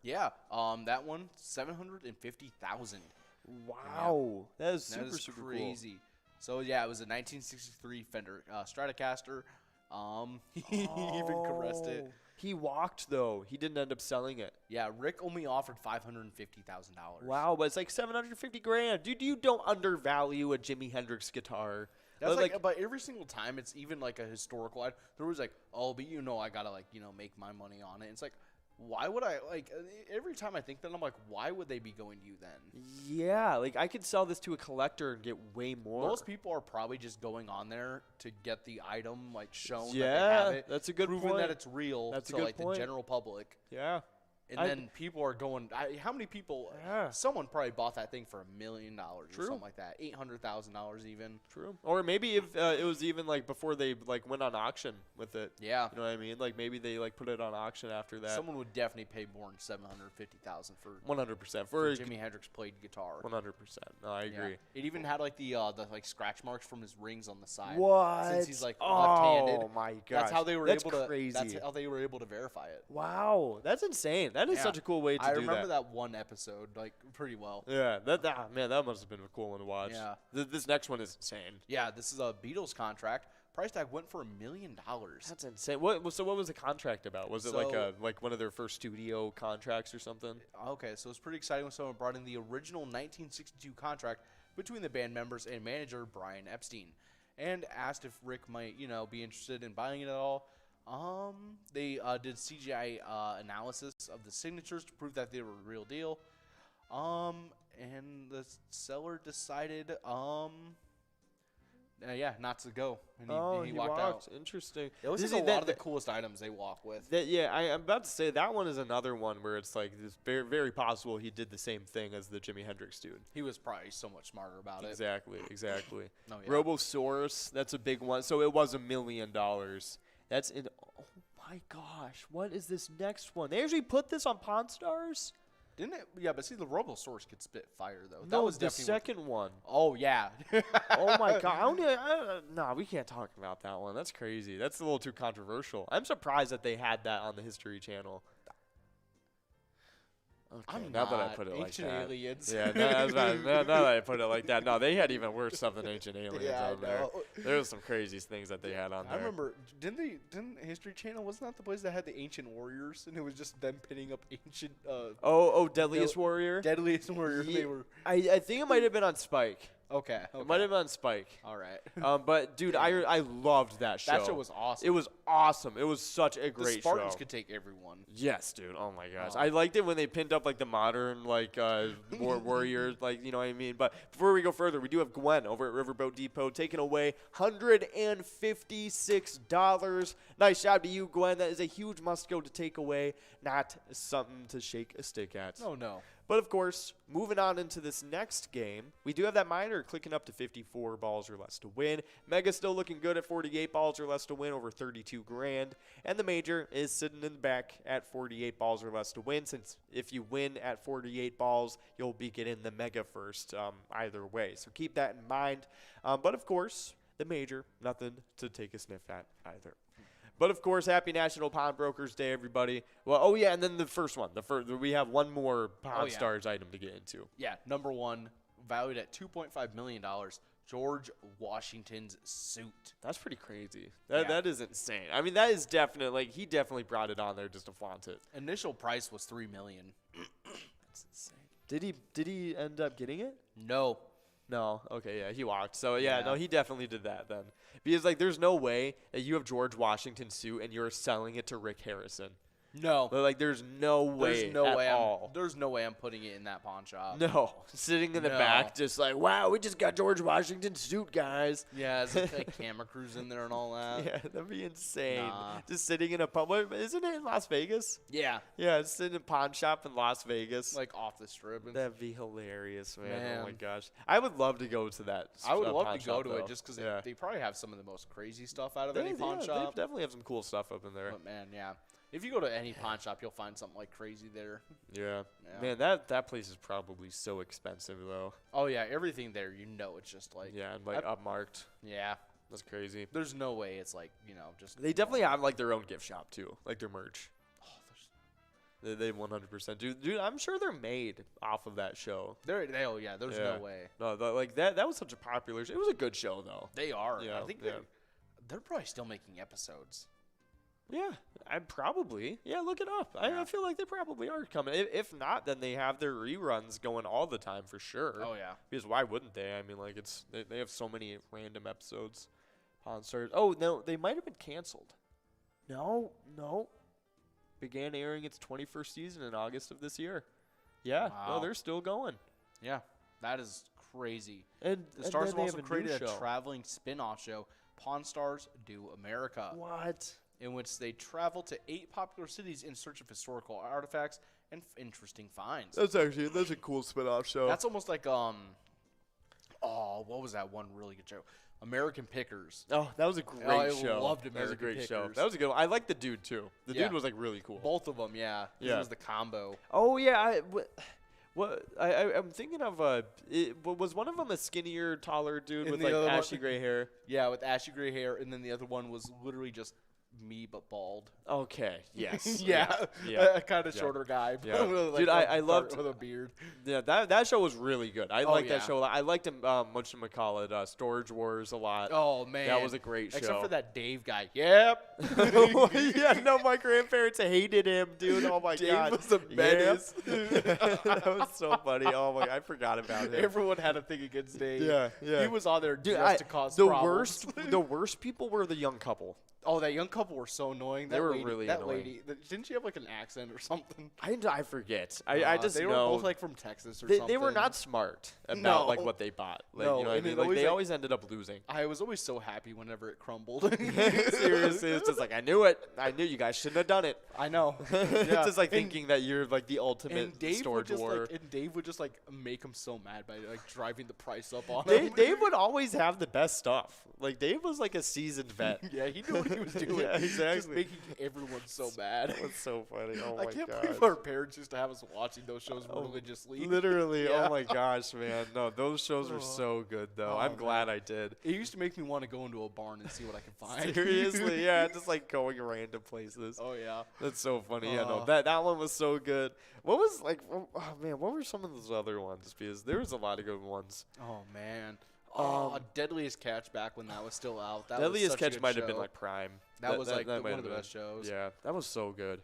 Yeah. That one, 750,000. Wow, that is That is super crazy. cool. So yeah, it was a 1963 Fender Stratocaster. He even caressed it. He walked though. He didn't end up selling it. Yeah, Rick only offered $550,000. Wow, but it's like 750 grand. Dude, you don't undervalue a Jimi Hendrix guitar. That's but every single time it's even like a historical. There was like, oh, but I gotta make my money on it. It's like, why would I every time I think that I'm like, why would they be going to you then? Yeah, like I could sell this to a collector and get way more. Most people are probably just going on there to get the item shown. Yeah, that they have it, that's a good proven point. that it's real. That's to a good point. The general public. Yeah. And then people are going. How many people? Yeah. Someone probably bought that thing for $1 million or True. something like that. $800,000 even. True. Or maybe if it was even before they went on auction with it. Yeah. You know what I mean? Maybe they put it on auction after that. Someone would definitely pay more than $750,000 for 100% for Jimi Hendrix played guitar. 100%. No, I agree. Yeah. It even had the scratch marks from his rings on the side. What? Since he's left-handed. Oh my gosh. That's how they were That's able crazy. to. That's how they were able to verify it. Wow, that's insane. That is such a cool way to do that. I remember that one episode pretty well. Yeah, that must have been a cool one to watch. Yeah. This next one is insane. Yeah, this is a Beatles contract. Price tag went for $1 million. That's insane. So what was the contract about? Was it like one of their first studio contracts or something? Okay, so it's pretty exciting when someone brought in the original 1962 contract between the band members and manager Brian Epstein, and asked if Rick might be interested in buying it at all. They did CGI analysis of the signatures to prove that they were a real deal. And the seller decided, not to go. And he walked out. Interesting. It was a lot of the coolest items they walk with. I'm about to say that one is another one where it's this very, very possible he did the same thing as the Jimi Hendrix dude. He was probably so much smarter about it. Exactly. Oh, yeah. Robosaurus, that's a big one. So it was $1 million. That's in. Oh my gosh, what is this next one? They actually put this on Pawn Stars? Didn't it? Yeah, but see, the Robosaurus could spit fire, though. No, that was the definitely second one. Oh, yeah. Oh, my God. No, we can't talk about that one. That's crazy. That's a little too controversial. I'm surprised that they had that on the History Channel. Okay, now that I put it like that. Ancient Aliens. Yeah, now that I put it like that. No, they had even worse stuff than Ancient Aliens on there. There was some crazy things that they had on there. I remember, didn't History Channel, wasn't that the place that had the Ancient Warriors? And it was just them pitting up ancient... Deadliest Warrior? Deadliest Warrior. Yeah, they were... I think it might have been on Spike. Okay. It might have been on Spike. All right. But, dude, I loved that show. That show was awesome. It was awesome. It was such a great show. The Spartans could take everyone. Yes, dude. Oh, my gosh. I liked it when they pinned up, the modern, warriors, you know what I mean? But before we go further, we do have Gwen over at Riverboat Depot taking away $156. Nice job to you, Gwen. That is a huge must-go to take away, not something to shake a stick at. Oh, no. But, of course, moving on into this next game, we do have that minor clicking up to 54 balls or less to win. Mega still looking good at 48 balls or less to win, over 32 grand. And the major is sitting in the back at 48 balls or less to win, since if you win at 48 balls, you'll be getting the mega first either way. So keep that in mind. But, of course, the major, nothing to take a sniff at either. But, of course, happy National Pawnbrokers Day, everybody. Well, and then the first one. We have one more Pawn Stars item to get into. Yeah, number one, valued at $2.5 million, George Washington's suit. That's pretty crazy. That is insane. I mean, that is definitely, he definitely brought it on there just to flaunt it. Initial price was $3 million. That's insane. Did he end up getting it? No. No. Okay, yeah, he walked. So, no, he definitely did that then. Because, there's no way that you have George Washington's suit and you're selling it to Rick Harrison. No. There's no way at all. There's no way I'm putting it in that pawn shop. No. Sitting in the back just wow, we just got George Washington's suit, guys. Yeah, it's like camera crews in there and all that. Yeah, that'd be insane. Nah. Just sitting in a public. Isn't it in Las Vegas? Yeah. Yeah, it's sitting in a pawn shop in Las Vegas. Off the strip. That'd be hilarious, man. Oh, my gosh. I would love to go to that. I would love to go shop, to it just because they probably have some of the most crazy stuff out of any pawn shop. They definitely have some cool stuff up in there. But, man, yeah. If you go to any pawn shop, you'll find something crazy there. Yeah. Man, that place is probably so expensive, though. Oh, yeah. Everything there, it's just Yeah, and upmarked. Yeah. That's crazy. There's no way it's just. They definitely have, their own gift shop, too. Their merch. They 100% do. Dude, I'm sure they're made off of that show. There's no way. No, like that was such a popular show. It was a good show, though. They are. Yeah, I think they're probably still making episodes. Yeah, I probably. Yeah, look it up. Yeah. I feel like they probably are coming. If not, then they have their reruns going all the time for sure. Oh, yeah. Because why wouldn't they? I mean, like they have so many random episodes. Pawn Stars. Oh no, they might have been canceled. No. Began airing its 21st season in August of this year. Yeah, Wow. no, they're still going. Yeah, that is crazy. And The Stars then have they also have a created new a show. traveling spin-off show, Pawn Stars Do America, What? in which they travel to 8 popular cities in search of historical artifacts and interesting finds. That's a cool spin-off show. That's almost like what was that one really good show? American Pickers. Oh, that was a great I show. loved That was a American great show. Pickers. That was a good one. I liked the dude too. The Yeah. dude was like really cool. Both of them, yeah. This Yeah. was the combo. Oh yeah, I'm thinking of was one of them a skinnier, taller dude And with the like other one- ashy gray hair? Yeah, with ashy gray hair, and then the other one was literally just me but bald. Okay, yes, Yeah, yeah. a kind of Yeah. shorter guy. Yeah. with, Dude, I dark- loved- with a beard. Yeah, that show was really good. I liked yeah. that show a lot. I liked him much to call it Storage Wars a lot. Oh man, That was a great show. Except for that Dave guy. Yep. Yeah, no, my grandparents hated him, dude. Oh my Dave god, was a menace. that was so funny. Oh my, I forgot about him. Everyone had a thing against Dave. Yeah. He was on there Dude, just to cause the problems. the worst people were the young couple. Oh, that young couple were so annoying. They That were lady, really that annoying. lady, didn't she have like an accent or something? I forget. I just they know were both like from Texas or they something. were not smart about No. like what they bought. Like No, you know what I and mean? it Like always, they like- always ended up losing. I was always so happy whenever it crumbled. Seriously, it's just like I knew it. I knew you guys shouldn't have done it. I know. It's Yeah. just like And- thinking that you're like the ultimate And Dave would storage just war. Dave would just like make him so mad by like driving the price up on him. Dave would always have the best stuff. Like Dave was like a seasoned vet. Yeah, he knew what he was doing. Yeah, Just exactly. making everyone so mad. That was so funny. Oh I my can't god. believe our parents used to have us watching those shows Oh, religiously. Literally, Yeah. oh my gosh, man. No, those shows are so good though. Oh, I'm man. glad I did. It used to make me want to go into a barn and see what I could find. Seriously, yeah, just like going random places. Oh yeah. That's so funny. Yeah, no, Oh. that one was so good. What was like? Oh man, what were some of those other ones? Because there was a lot of good ones. Oh man. Oh, Deadliest Catch back when that was still out. That was Deadliest such a Catch good might have been show. like prime. That was like might one have of the been. best shows. Yeah, that was so good.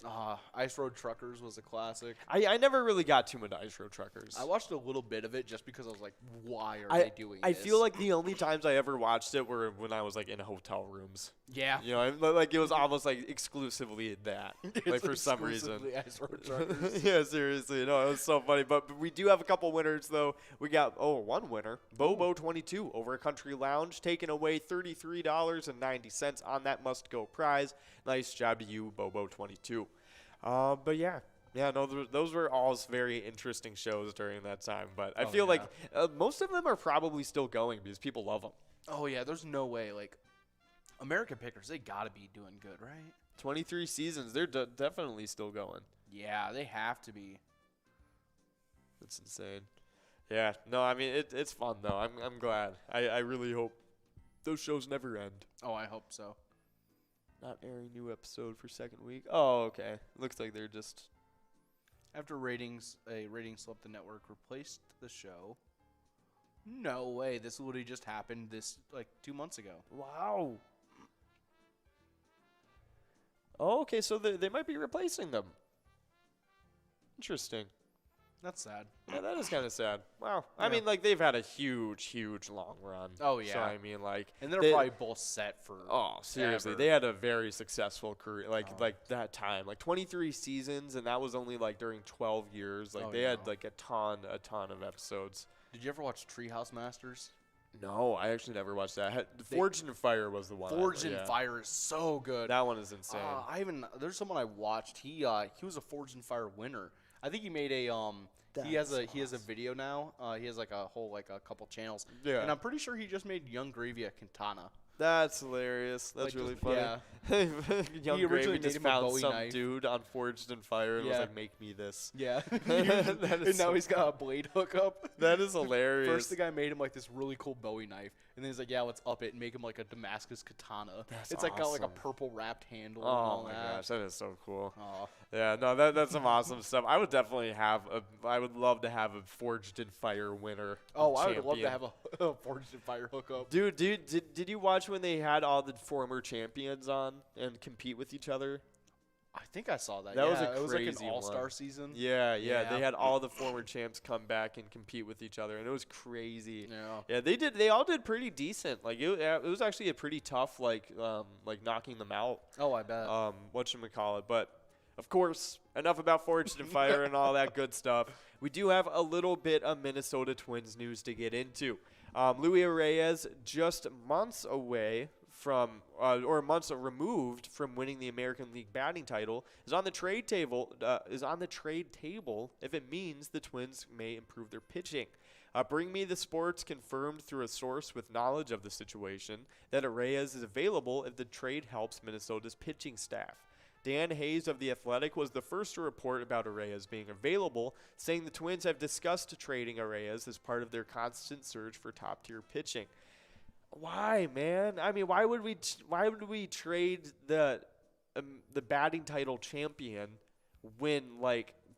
Ice Road Truckers was a classic. I never really got too much Ice Road Truckers. I watched a little bit of it just because I was like, why are they doing I this? feel like the only times I ever watched it were when I was like in hotel rooms. yeah. You know, like it was almost like exclusively that, like It's for some reason. exclusively Ice Road Truckers. Yeah, seriously, no, it was so funny. But we do have a couple winners though. We got one winner, Bobo22 over at Country Lounge, taking away $33.90 on that must-go prize. Nice job to you, Bobo22. But yeah, no, those were all very interesting shows during that time. But I Oh, feel yeah. like most of them are probably still going because people love them. Oh yeah, there's no way. Like American Pickers, they gotta be doing good, right? 23 seasons, they're definitely still going. Yeah, they have to be. That's insane. Yeah, no, I mean it's fun though. I'm glad. I really hope those shows never end. Oh, I hope so. Not airing new episode for second week. Oh, okay. Looks like they're just. After ratings, a ratings slip, the network replaced the show. No way. This literally just happened this like 2 months ago. Wow. Oh, okay, so they might be replacing them. Interesting. That's sad. Yeah, that is kind of sad. Wow. I Yeah. mean, like they've had a huge long run. Oh, yeah. So I mean, like. And they're they- probably both set for. Oh, seriously, ever. they had a very successful career, like Oh. that time, like 23 seasons, and that was only like during 12 years. Like Oh, they yeah. had like a ton of episodes. Did you ever watch Treehouse Masters? No, I actually never watched that. Forged in Fire was the one. Forged in yeah. Fire is so good. That one is insane. There's someone I watched. He was a Forged in Fire winner. I think he made a he has a video now. He has like a whole like a couple channels. Yeah. And I'm pretty sure he just made Young Gravy a katana. That's hilarious. That's Like, really just- funny. yeah. Young He originally Gravy made just him a found Bowie some knife. dude on Forged in Fire and was Yeah. like, "Make me this." Yeah. That is And now so he's got a blade hookup. That is hilarious. First, the guy made him like this really cool Bowie knife, and then he's like, "Yeah, let's up it and make him like a Damascus katana." That's it's like got like a awesome. purple wrapped handle and Oh all my that. gosh, that is so cool. Aw. Yeah, no, that's some awesome stuff. I would definitely I would love to have a Forged in Fire winner. Oh, I would love to champion. have a Forged in Fire hookup. Dude, did you watch when they had all the former champions on and compete with each other? I think I saw that. That was yeah, a it was like crazy an all-star one. season. Yeah, Yeah. they had all the former champs come back and compete with each other, and it was crazy. Yeah. Yeah, they did. They all did pretty decent. Like it was actually a pretty tough, like knocking them out. Oh, I bet. Whatchamacallit. But of course, enough about Forged in Fire and all that good stuff. We do have a little bit of Minnesota Twins news to get into. Luis Reyes, just months away from, or months removed from winning the American League batting title, is on the trade table. If it means the Twins may improve their pitching. Bring Me the Sports confirmed through a source with knowledge of the situation that Reyes is available if the trade helps Minnesota's pitching staff. Dan Hayes of The Athletic was the first to report about Reyes being available, saying the Twins have discussed trading Reyes as part of their constant search for top-tier pitching. Why, man? I mean, why would we trade the batting title champion when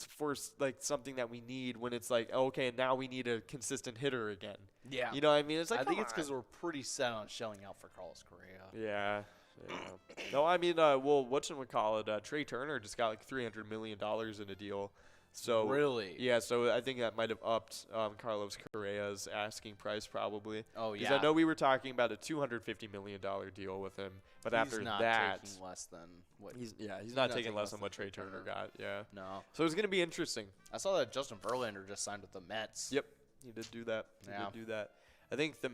for something that we need when it's like, okay, now we need a consistent hitter again. Yeah. You know what I mean? It's like, I think it's because we're pretty set on shelling out for Carlos Correa. Yeah. No, I mean, whatchamacallit, Trey Turner just got like $300 million in a deal. So Really? Yeah, so I think that might have upped Carlos Correa's asking price probably. Oh, yeah. Because I know we were talking about a $250 million deal with him, but he's after not that, taking less than what he's not taking less than what Trey Turner got. Yeah. No. So it's gonna be interesting. I saw that Justin Verlander just signed with the Mets. Yep, he did do that. Yeah. I think the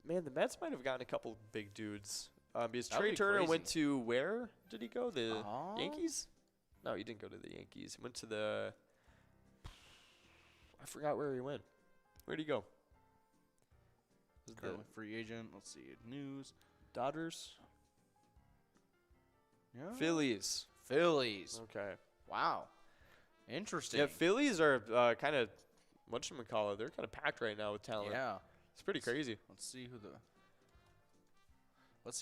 Mets might have gotten a couple big dudes. Because That would Trey be Turner crazy. went to where did he go? The Oh. Yankees? No, he didn't go to the Yankees. He went to the. I forgot where he went. Where'd he go? Currently free agent. Let's see. News. Dodgers? Yeah. Phillies. Phillies. Okay. Wow. Interesting. Yeah, Phillies are kind of, whatchamacallit, they're kind of packed right now with talent. Yeah. It's pretty crazy. Let's see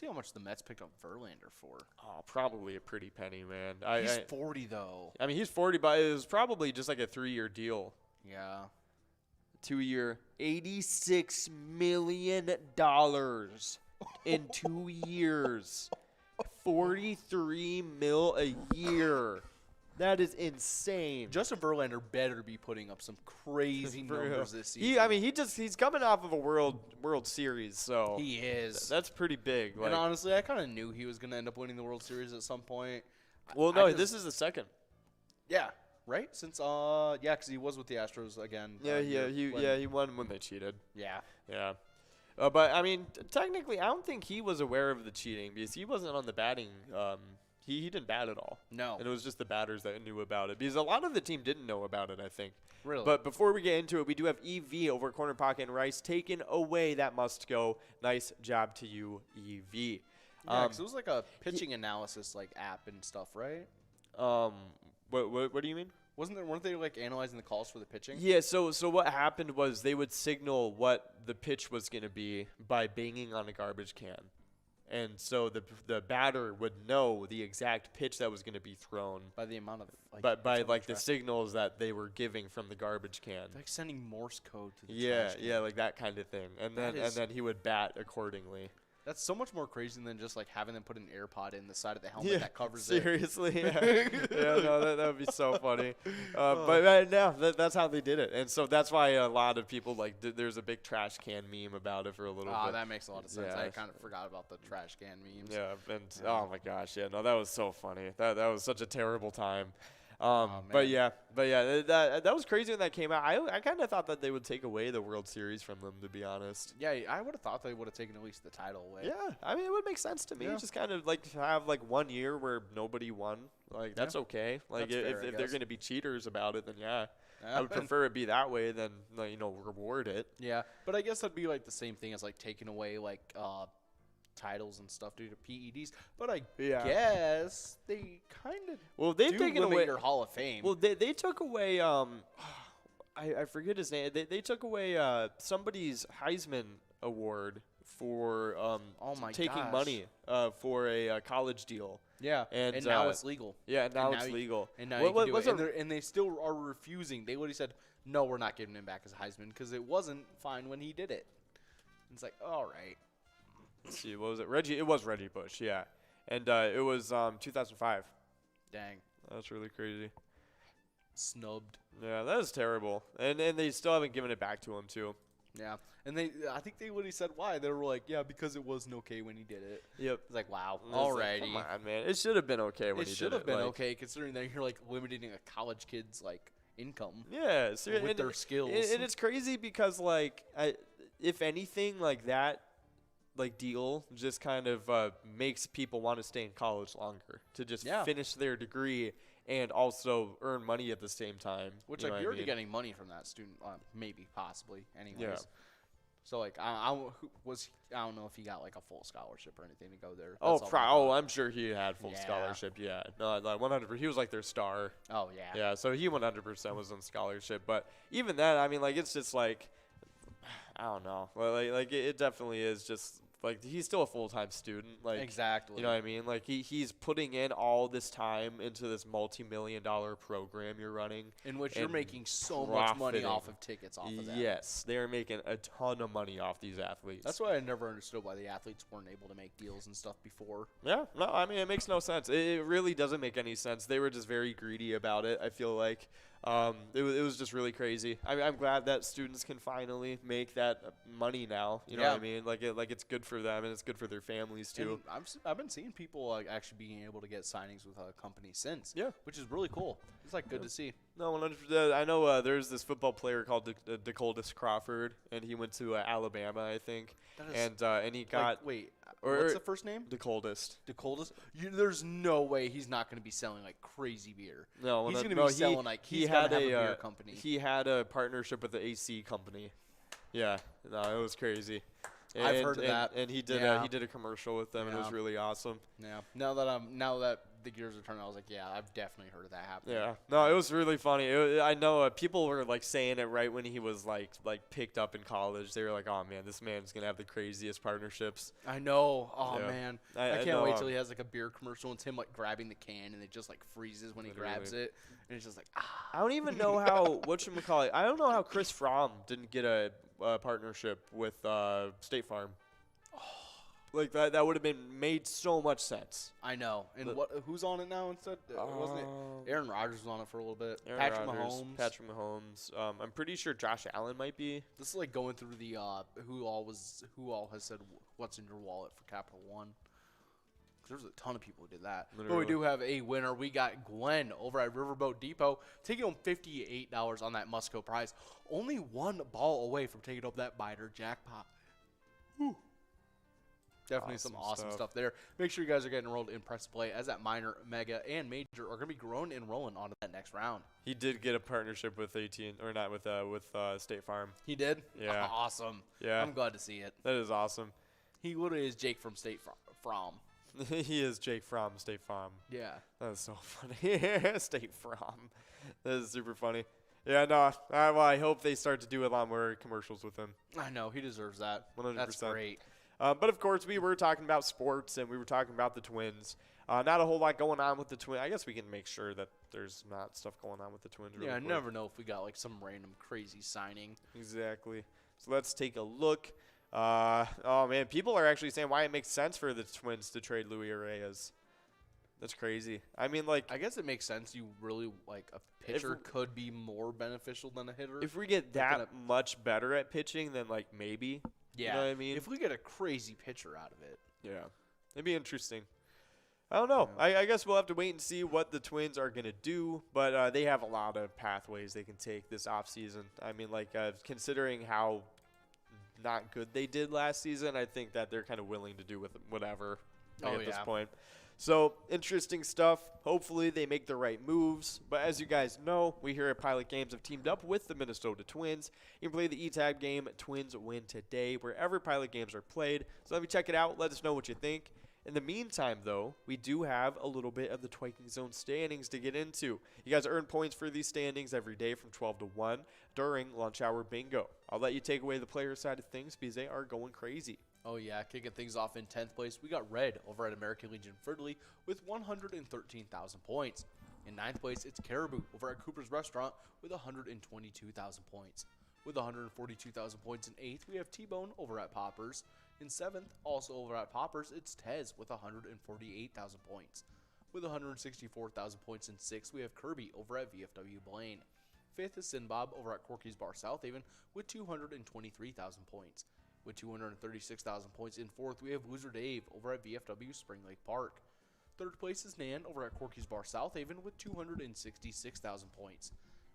how much the Mets picked up Verlander for. Oh, probably a pretty penny, man. He's 40 though. I mean, he's 40, but it was probably just like a 3-year deal. Yeah. 2-year, $86 million in 2 years. 43 mil a year. That is insane. Justin Verlander better be putting up some crazy numbers this season. He's coming off of a World Series, so He is. that's pretty big. And honestly, I kind of knew he was going to end up winning the World Series at some point. Well, no, this is the second. Yeah. Right? Since because he was with the Astros again. He won when they cheated. Yeah. Yeah. But I mean, technically, I don't think he was aware of the cheating because he wasn't on the batting. He didn't bat at all. No. And it was just the batters that knew about it because a lot of the team didn't know about it, I think. Really? But before we get into it, we do have EV over Corner Pocket and Rice taking away that must go. Nice job to you, EV. Yeah, 'cause it was like a pitching analysis app and stuff, right? What do you mean? Weren't they analyzing the calls for the pitching? Yeah, so what happened was they would signal what the pitch was going to be by banging on a garbage can. And so the batter would know the exact pitch that was going to be thrown By the amount of by the signals that they were giving from the garbage can. They're sending Morse code to the Yeah, trash can. yeah, like that kind of thing. And then he would bat accordingly. That's so much more crazy than just having them put an AirPod in the side of the helmet that covers it. Seriously, yeah. Yeah, no, that would be so funny. But right now, that's how they did it, and so that's why a lot of people there's a big trash can meme about it for a little bit. That makes a lot of sense. Yeah. I kind of forgot about the trash can memes. Yeah, and oh my gosh, yeah, no, that was so funny. That was such a terrible time. But that was crazy when that came out. I kind of thought that they would take away the World Series from them, to be honest. Yeah, I would have thought they would have taken at least the title away. Yeah, I mean, it would make sense to me. Yeah. Just kind of have 1 year where nobody won. That's okay. That's fair, if I they're guess. going to be cheaters about it, then Yeah, I would prefer it be that way than reward it. Yeah, but I guess that'd be the same thing as taking away titles and stuff due to PEDs. But I guess they kind of they've do taken limit away your Hall of Fame. Well, they took away I forget his name. They took away somebody's Heisman Award for Oh my taking gosh. money for a college deal. Yeah, And now it's legal. Yeah, and now And it's now legal. And now What- you what- can do what's it. a- And they still are refusing. They literally said, no, we're not giving him back as Heisman because it wasn't fine when he did it. It's like, all right. Let's see, what was it? It was Reggie Bush, yeah. And it was 2005. Dang. That's really crazy. Snubbed. Yeah, that is terrible. And they still haven't given it back to him, too. Yeah. And I think they literally said why. They were like, yeah, because it wasn't okay when he did it. Yep. It's like, wow. And it's like, Alrighty. come on, man. It should have been okay when It he did it. should have been like- okay considering that you're like limiting a college kid's like income Yeah, seriously. with their skills. And it's crazy because, like, if anything, like that, like deal just kind of makes people want to stay in college longer to just finish their degree and also earn money at the same time. Which, you know like, what you're I already mean? getting money from that student, maybe, possibly, anyways. Yeah. So, like, I don't know if he got, like, a full scholarship or anything to go there. Oh, That's all I I'm sure he had full Yeah. scholarship. Yeah, no, like 100%. He was like their star. thought. Oh, yeah. Yeah, so he 100% was on scholarship. But even that, I mean, like, it's just like, I don't know. Like it definitely is just like he's still a full-time student. Like, Exactly. you know what I mean? Like he's putting in all this time into this multi-million-dollar program you're running. In which you're and making so much money profiting. off of tickets off of that. Yes, they are making a ton of money off these athletes. That's why I never understood why the athletes weren't able to make deals and stuff before. Yeah, no, I mean, it makes no sense. It really doesn't make any sense. They were just very greedy about it, I feel like. It was just really crazy. I'm glad that students can finally make that money now. You know what I mean? Like it's good for them and it's good for their families too. And I've been seeing people like actually being able to get signings with companies since. Yeah. Which is really cool. It's like good to see. No, 100%. I know there's this football player called Dakotas Crawford, and he went to Alabama, I think. And he got what's the first name? Dakotas. Dakotas. There's no way he's not going to be selling like crazy beer. No, he's going to no, be selling like he he's had got to have a a beer company. He had a partnership with the AC company. Yeah, no, it was crazy. I've heard of that. And he did a commercial with them, and it was really awesome. Yeah. Now that the gears are turning, I was like, yeah, I've definitely heard of that happening. Yeah. No, it was really funny. I know people were like saying it right when he was like picked up in college. They were like, "Oh man, this man's gonna have the craziest partnerships." I know. Oh Yeah. man, I I can't know, wait till he has like a beer commercial and it's him like grabbing the can and it just like freezes when he grabs Literally. it and it's just like ah. I don't even know how whatchamacallit. I don't know how Chris Fromm didn't get a partnership with State Farm. Like that would have been made so much sense. I know. And who's on it now instead? Wasn't it Aaron Rodgers was on it for a little bit? Aaron Patrick Rodgers, Mahomes. Patrick Mahomes. I'm pretty sure Josh Allen might be. This is like going through the who all has said what's in your wallet for Capital One. 'Cause there's a ton of people who did that. But Literally. we do have a winner. We got Glenn over at Riverboat Depot taking home $58 on that Musco prize. Only one ball away from taking up that biter jackpot. Whew. Definitely some awesome stuff there. Make sure you guys are getting enrolled in Press Play as that minor, mega, and major are going to be growing and rolling on to that next round. He did get a partnership with with State Farm. He did? Yeah. Awesome. Yeah. I'm glad to see it. That is awesome. He literally is Jake from State Farm. He is Jake from State Farm. Yeah. That is so funny. State Farm. That is super funny. Yeah, no. Well, I hope they start to do a lot more commercials with him. I know. He deserves that. 100%. That's great. But, of course, we were talking about sports, and we were talking about the Twins. Not a whole lot going on with the Twins. I guess we can make sure that there's not stuff going on with the Twins. Yeah, I never know if we got, like, some random crazy signing. Exactly. So let's take a look. Oh, man, people are actually saying why it makes sense for the Twins to trade Luis Arias. That's crazy. I mean, like, I guess it makes sense. You really, like, a pitcher could be more beneficial than a hitter. if we get that much better at pitching, then, like, maybe. Yeah. You know what I mean? If we get a crazy pitcher out of it. Yeah. It'd be interesting. I don't know. Yeah. I guess we'll have to wait and see what the Twins are going to do, but they have a lot of pathways they can take this offseason. I mean, like, considering how not good they did last season, I think that they're kind of willing to do with whatever at this point. So, interesting stuff. Hopefully, they make the right moves. But as you guys know, we here at Pilot Games have teamed up with the Minnesota Twins. You can play the E-Tag game, Twins Win Today, wherever Pilot Games are played. So, let me check it out. Let us know what you think. In the meantime, though, we do have a little bit of the Twiking Zone standings to get into. You guys earn points for these standings every day from 12 to 1 during lunch hour bingo. I'll let you take away the player side of things because they are going crazy. Oh yeah, kicking things off in 10th place, we got Red over at American Legion Fridley with 113,000 points. In 9th place, it's Caribou over at Cooper's Restaurant with 122,000 points. With 142,000 points in 8th, we have T-Bone over at Poppers. In 7th, also over at Poppers, it's Tez with 148,000 points. With 164,000 points in 6th, we have Kirby over at VFW Blaine. 5th is Sinbob over at Corky's Bar South Haven with 223,000 points. With 236,000 points in 4th, we have Loser Dave over at VFW Spring Lake Park. 3rd place is Nan over at Corky's Bar South Haven with 266,000 points.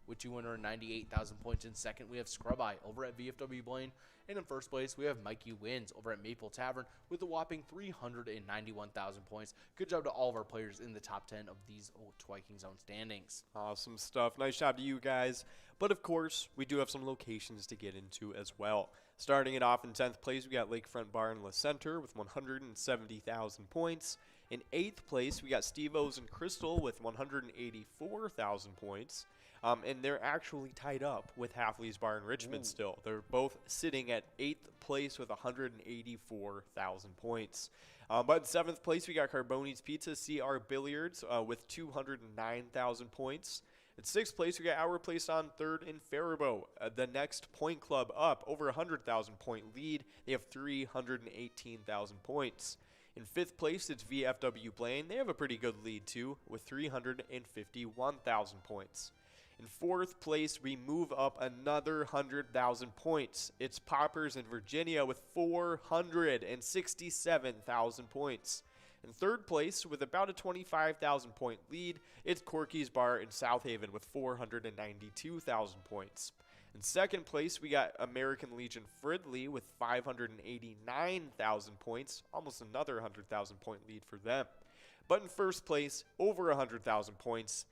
With 298,000 points in 2nd, we have Scrub Eye over at VFW Blaine. And in 1st place, we have Mikey Wins over at Maple Tavern with a whopping 391,000 points. Good job to all of our players in the top 10 of these Viking Zone standings. Awesome stuff. Nice job to you guys. But of course, we do have some locations to get into as well. Starting it off in 10th place, we got Lakefront Bar in La Center with 170,000 points. In 8th place, we got Steve-O's and Crystal with 184,000 points. And they're actually tied up with Halfley's Bar in Richmond still. They're both sitting at 8th place with 184,000 points. But in 7th place, we got Carboni's Pizza, CR Billiards with 209,000 points. In 6th place, we got Our Place on 3rd in Faribault. The next point club up, over 100,000 point lead. They have 318,000 points. In 5th place, it's VFW Blaine. They have a pretty good lead too, with 351,000 points. In 4th place, we move up another 100,000 points. It's Poppers in Virginia with 467,000 points. In 3rd place, with about a 25,000 point lead, it's Corky's Bar in South Haven with 492,000 points. In 2nd place, we got American Legion Fridley with 589,000 points, almost another 100,000 point lead for them. But in 1st place, over 100,000 points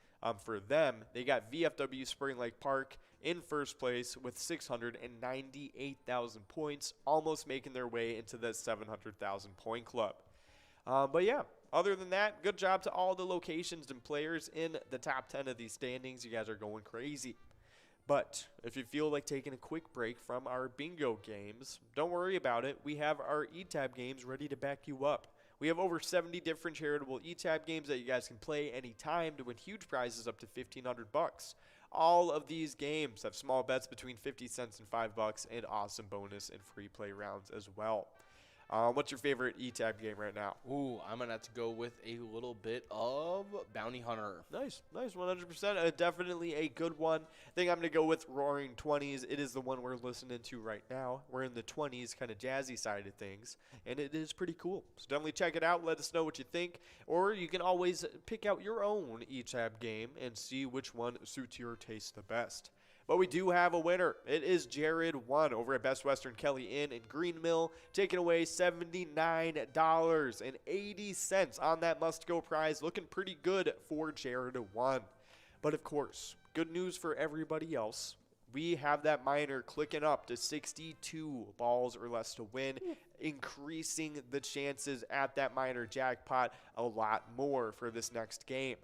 for them, they got VFW Spring Lake Park in 1st place with 698,000 points, almost making their way into the 700,000 point club. But yeah, other than that, good job to all the locations and players in the top 10 of these standings. You guys are going crazy. But if you feel like taking a quick break from our bingo games, don't worry about it. We have our eTab games ready to back you up. We have over 70 different charitable eTab games that you guys can play anytime to win huge prizes up to $1,500. All of these games have small bets between 50 cents and $5 and awesome bonus and free play rounds as well. What's your favorite eTab game right now? Ooh, I'm going to have to go with a little bit of Bounty Hunter. Nice, 100%. Definitely a good one. I think I'm going to go with Roaring 20s. It is the one we're listening to right now. We're in the 20s kind of jazzy side of things, and it is pretty cool. So definitely check it out. Let us know what you think. Or you can always pick out your own eTab game and see which one suits your taste the best. But we do have a winner. It is Jared 1 over at Best Western Kelly Inn in Green Mill, taking away $79.80 on that must-go prize. Looking pretty good for Jared 1. But of course, good news for everybody else. We have that minor clicking up to 62 balls or less to win, increasing the chances at that minor jackpot a lot more for this next game.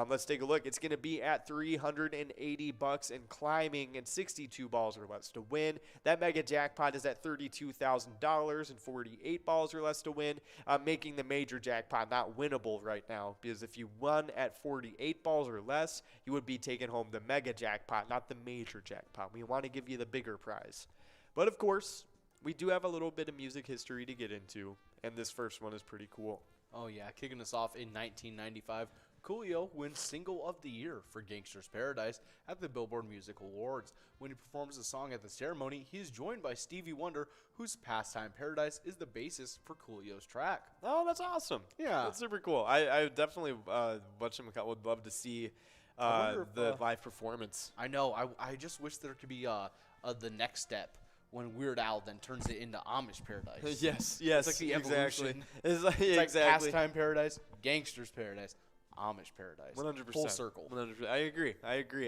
Let's take a look. It's going to be at $380 and climbing, and 62 balls or less to win. That mega jackpot is at $32,000 and 48 balls or less to win, making the major jackpot not winnable right now, because if you won at 48 balls or less, you would be taking home the mega jackpot, not the major jackpot. We want to give you the bigger prize. But of course, we do have a little bit of music history to get into, and this first one is pretty cool. Oh yeah, kicking us off in 1995, Coolio wins Single of the Year for Gangsta's Paradise at the Billboard Music Awards. When he performs the song at the ceremony, he is joined by Stevie Wonder, whose Pastime Paradise is the basis for Coolio's track. Oh, that's awesome. Yeah. That's super cool. I definitely would love to see the live performance. I know. I just wish there could be the next step when Weird Al then turns it into Amish Paradise. Yes, It's like the evolution. It's like Exactly. Pastime Paradise, Gangster's Paradise, Amish Paradise. 100%. Full circle. 100%. I agree.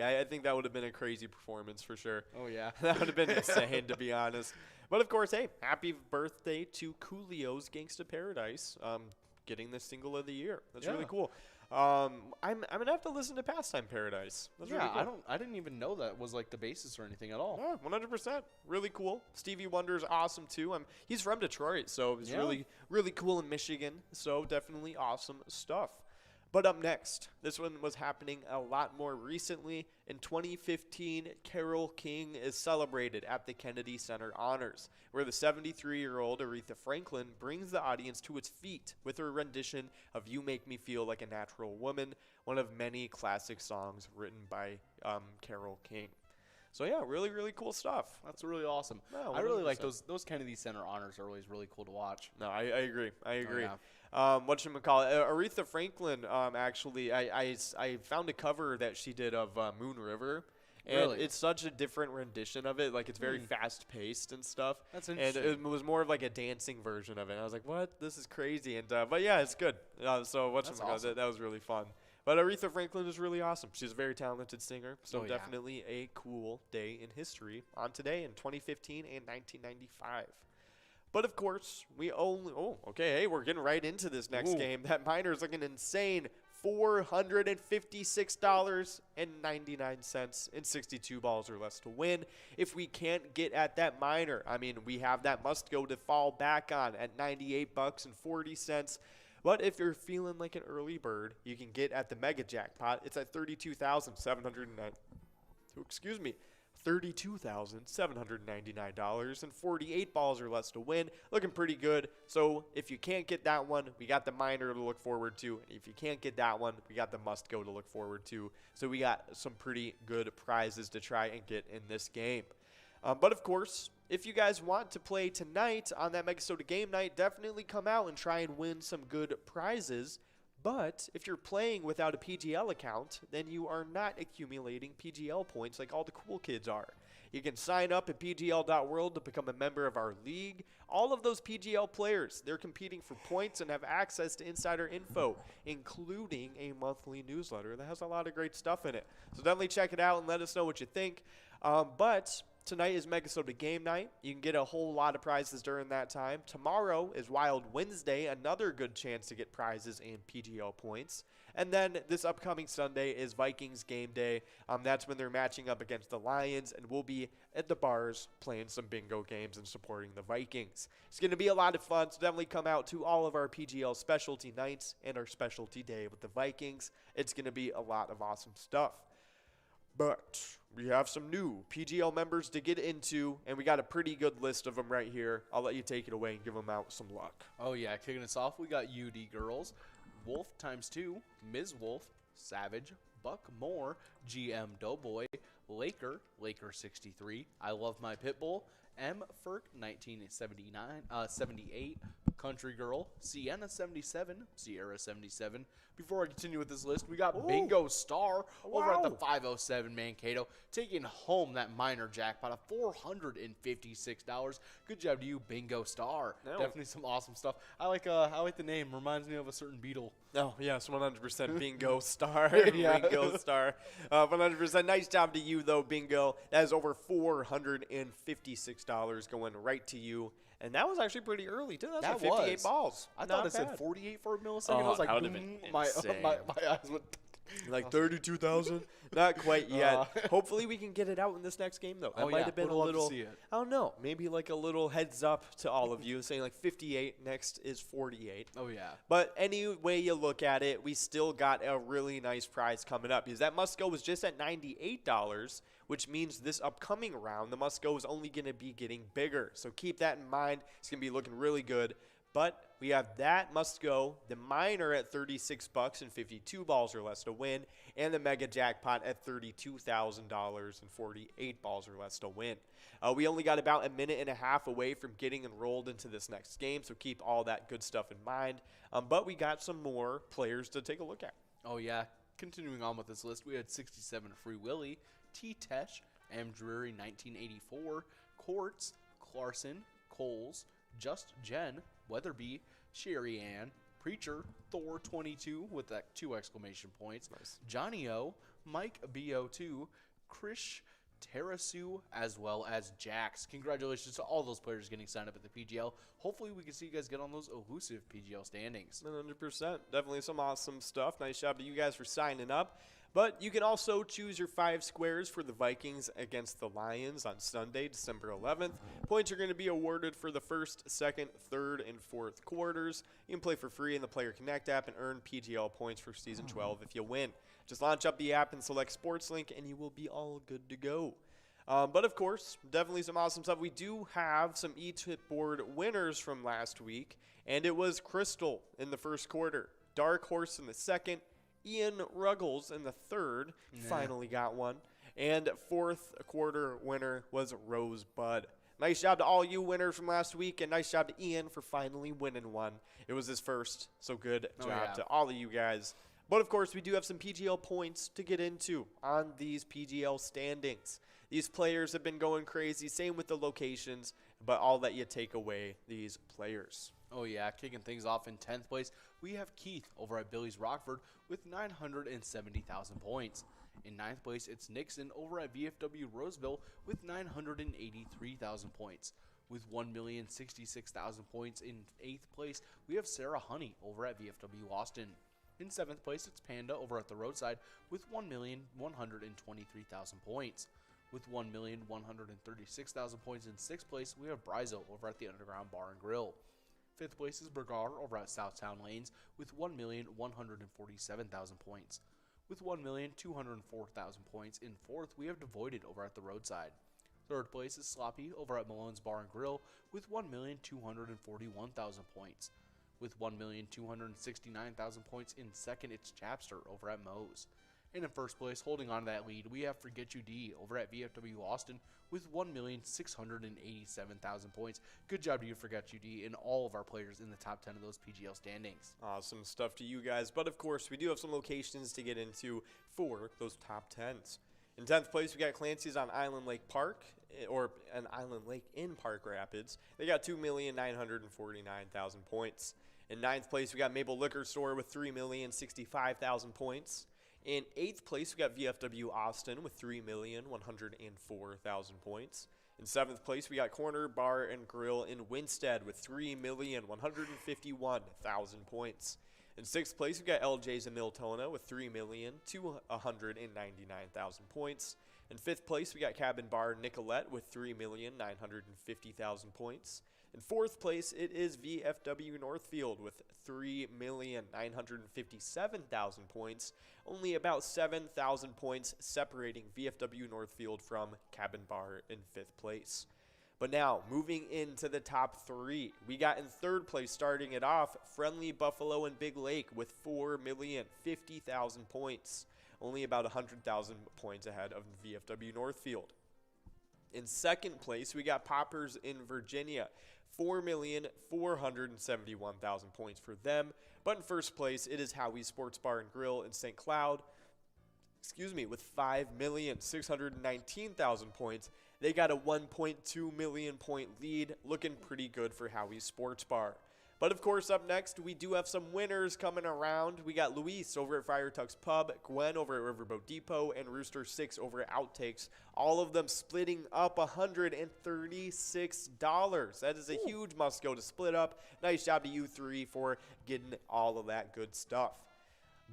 I think that would have been a crazy performance for sure. Oh, yeah. That would have been insane, to be honest. But, of course, hey, happy birthday to Coolio's Gangsta Paradise, getting the Single of the Year. That's really cool. I'm gonna have to listen to Pastime Paradise. That's really cool. I didn't even know that was like the basis or anything at all. Yeah, 100%. Really cool. Stevie Wonder is awesome too. He's from Detroit, so he's really cool in Michigan. So definitely awesome stuff. But up next, this one was happening a lot more recently. In 2015, Carole King is celebrated at the Kennedy Center Honors, where the 73-year-old Aretha Franklin brings the audience to its feet with her rendition of You Make Me Feel Like a Natural Woman, one of many classic songs written by Carole King. So yeah, really, really cool stuff. That's really awesome. No, I really like those Kennedy Center Honors are always really cool to watch. No, I agree. I agree. Oh, yeah. Whatchamacallit, Aretha Franklin, actually, I found a cover that she did of Moon River. And Really? it's such a different rendition of it. Like, it's very fast-paced and stuff. That's And interesting. it was more of like a dancing version of it. And I was like, what? This is crazy. And but yeah, it's good. So whatchamacallit, awesome. that was really fun. But Aretha Franklin is really awesome. She's a very talented singer. So Oh, yeah. definitely a cool day in history on today in 2015 and 1995. But of course, we only. Oh, okay. Hey, we're getting right into this next game. That miner's looking insane. $456.99 in 62 balls or less to win. If we can't get at that miner, I mean, we have that must go to fall back on at $98.40. But if you're feeling like an early bird, you can get at the mega jackpot. It's at $32,709. Excuse me. $32,799 and 48 balls or less to win. Looking pretty good. So if you can't get that one, we got the minor to look forward to. And if you can't get that one, we got the must go to look forward to. So we got some pretty good prizes to try and get in this game. But of course, if you guys want to play tonight on that MegaSota game night, definitely come out and try and win some good prizes. But if you're playing without a PGL account, then you are not accumulating PGL points like all the cool kids are. You can sign up at pgl.world to become a member of our league. All of those PGL players, they're competing for points and have access to insider info, including a monthly newsletter that has a lot of great stuff in it. So definitely check it out and let us know what you think. But tonight is MegaSota game night. You can get a whole lot of prizes during that time. Tomorrow is Wild Wednesday, another good chance to get prizes and PGL points. And then this upcoming Sunday is Vikings game day. That's when they're matching up against the Lions, and we'll be at the bars playing some bingo games and supporting the Vikings. It's going to be a lot of fun, so definitely come out to all of our PGL specialty nights and our specialty day with the Vikings. It's going to be a lot of awesome stuff. But we have some new PGL members to get into, and we got a pretty good list of them right here. I'll let you take it away and give them out some luck. Oh, yeah. Kicking us off, we got UD Girls, Wolf ×2, Ms. Wolf, Savage, Buck Moore, GM Doughboy, Laker 63, I Love My Pitbull, M. Ferk 78, Country Girl, Sienna 77, Sierra 77. Before I continue with this list, we got Bingo Star over at the 507 Mankato, taking home that minor jackpot of $456. Good job to you, Bingo Star. No. Definitely some awesome stuff. I like the name. Reminds me of a certain Beetle. Oh, yes, 100% Bingo Star. Yeah. Bingo Star. 100%. Nice job to you, though, Bingo. That is over $456 going right to you. And that was actually pretty early, too. That's like 58 balls. I thought it said 48 for a millisecond. I was like, that would've been my insane. eyes went. Like 32,000? Not quite yet. Hopefully we can get it out in this next game, though. That might have been Would a love to little, see it. I don't know, maybe like a little heads up to all of you, saying like 58, next is 48. Oh, yeah. But any way you look at it, we still got a really nice prize coming up, because that must-go was just at $98, which means this upcoming round, the must-go is only going to be getting bigger. So keep that in mind. It's going to be looking really good. But we have that must-go, the minor at $36 and 52 balls or less to win, and the mega jackpot at $32,000 and 48 balls or less to win. We only got about a minute and a half away from getting enrolled into this next game, so keep all that good stuff in mind. But we got some more players to take a look at. Oh, yeah. Continuing on with this list, we had 67 Free Willy, T-Tesh, M. Drury 1984, Quartz, Clarkson, Coles, Just Jen, Weatherby, Sherry Ann, Preacher, Thor 22 with that 2 exclamation points, Nice. Johnny O, Mike BO2, Krish Tarasu, as well as Jax. Congratulations to all those players getting signed up at the PGL. Hopefully we can see you guys get on those elusive PGL standings. 100%. Definitely some awesome stuff. Nice job to you guys for signing up. But you can also choose your 5 squares for the Vikings against the Lions on Sunday, December 11th. Points are going to be awarded for the first, second, third, and fourth quarters. You can play for free in the Player Connect app and earn PGL points for Season 12 if you win. Just launch up the app and select Sports Link, and you will be all good to go. But of course, definitely some awesome stuff. We do have some e-tip board winners from last week, and it was Crystal in the first quarter, Dark Horse in the second, Ian Ruggles in the third, finally got one, and fourth quarter winner was Rosebud. Nice job to all you winners from last week, and nice job to Ian for finally winning one. It was his first, so good job to all of you guys. But of course, we do have some PGL points to get into on these PGL standings. These players have been going crazy, same with the locations, but I'll let you take away these players. Oh yeah, kicking things off in 10th place, we have Keith over at Billy's Rockford with 970,000 points. In 9th place, it's Nixon over at VFW Roseville with 983,000 points. With 1,066,000 points in 8th place, we have Sarah Honey over at VFW Austin. In 7th place, it's Panda over at the Roadside with 1,123,000 points. With 1,136,000 points in 6th place, we have Brizo over at the Underground Bar and Grill. 5th place is Bergar over at Southtown Lanes with 1,147,000 points. With 1,204,000 points in 4th, we have Devoided over at the Roadside. 3rd place is Sloppy over at Malone's Bar and Grill with 1,241,000 points. With 1,269,000 points in 2nd, it's Chapster over at Moe's. And in 1st place, holding on to that lead, we have Forget You D over at VFW Austin with 1,687,000 points. Good job to you, Forget You D, and all of our players in the top 10 of those PGL standings. Awesome stuff to you guys. But of course, we do have some locations to get into for those top 10s. In 10th place, we got Clancy's on Island Lake Park, or an Island Lake in Park Rapids. They got 2,949,000 points. In 9th place, we got Maple Liquor Store with 3,065,000 points. In 8th place, we got VFW Austin with 3,104,000 points. In 7th place, we got Corner Bar and Grill in Winstead with 3,151,000 points. In 6th place, we got LJ's in Miltona with 3,299,000 points. In 5th place, we got Cabin Bar Nicolette with 3,950,000 points. In 4th place, it is VFW Northfield with 3,957,000 points. Only about 7,000 points separating VFW Northfield from Cabin Bar in 5th place. But now, moving into the top 3, we got in 3rd place, starting it off, Friendly Buffalo and Big Lake with 4,050,000 points. Only about 100,000 points ahead of VFW Northfield. In 2nd place, we got Poppers in Virginia, 4,471,000 points for them. But in 1st place, it is Howie's Sports Bar and Grill in St. Cloud, with 5,619,000 points. They got a 1.2 million point lead, looking pretty good for Howie's Sports Bar. But of course, up next, we do have some winners coming around. We got Luis over at Friar Tuck's Pub, Gwen over at Riverboat Depot, and Rooster 6 over at Outtakes. All of them splitting up $136. That is a huge must-go to split up. Nice job to you 3 for getting all of that good stuff.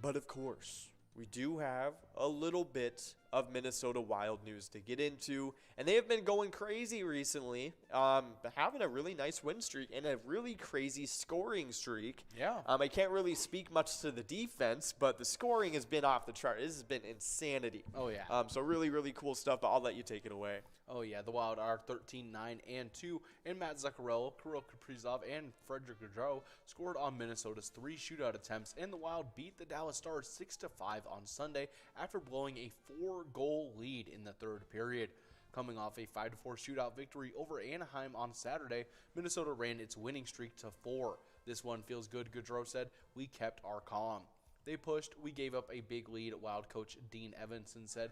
But of course, we do have a little bit of Minnesota Wild news to get into, and they have been going crazy recently, having a really nice win streak and a really crazy scoring streak. Yeah. I can't really speak much to the defense, but the scoring has been off the chart. This has been insanity. Oh, yeah. So really, really cool stuff, but I'll let you take it away. Oh, yeah. The Wild are 13-9-2, and Matt Zuccarello, Kirill Kaprizov, and Frederick Gaudreau scored on Minnesota's 3 shootout attempts, and the Wild beat the Dallas Stars 6-5 on Sunday after blowing a 4-goal lead in the 3rd period. Coming off a 5-4 shootout victory over Anaheim on Saturday, Minnesota ran its winning streak to 4. This one feels good, Gaudreau said. We kept our calm. They pushed, we gave up a big lead, Wild coach Dean Evison said,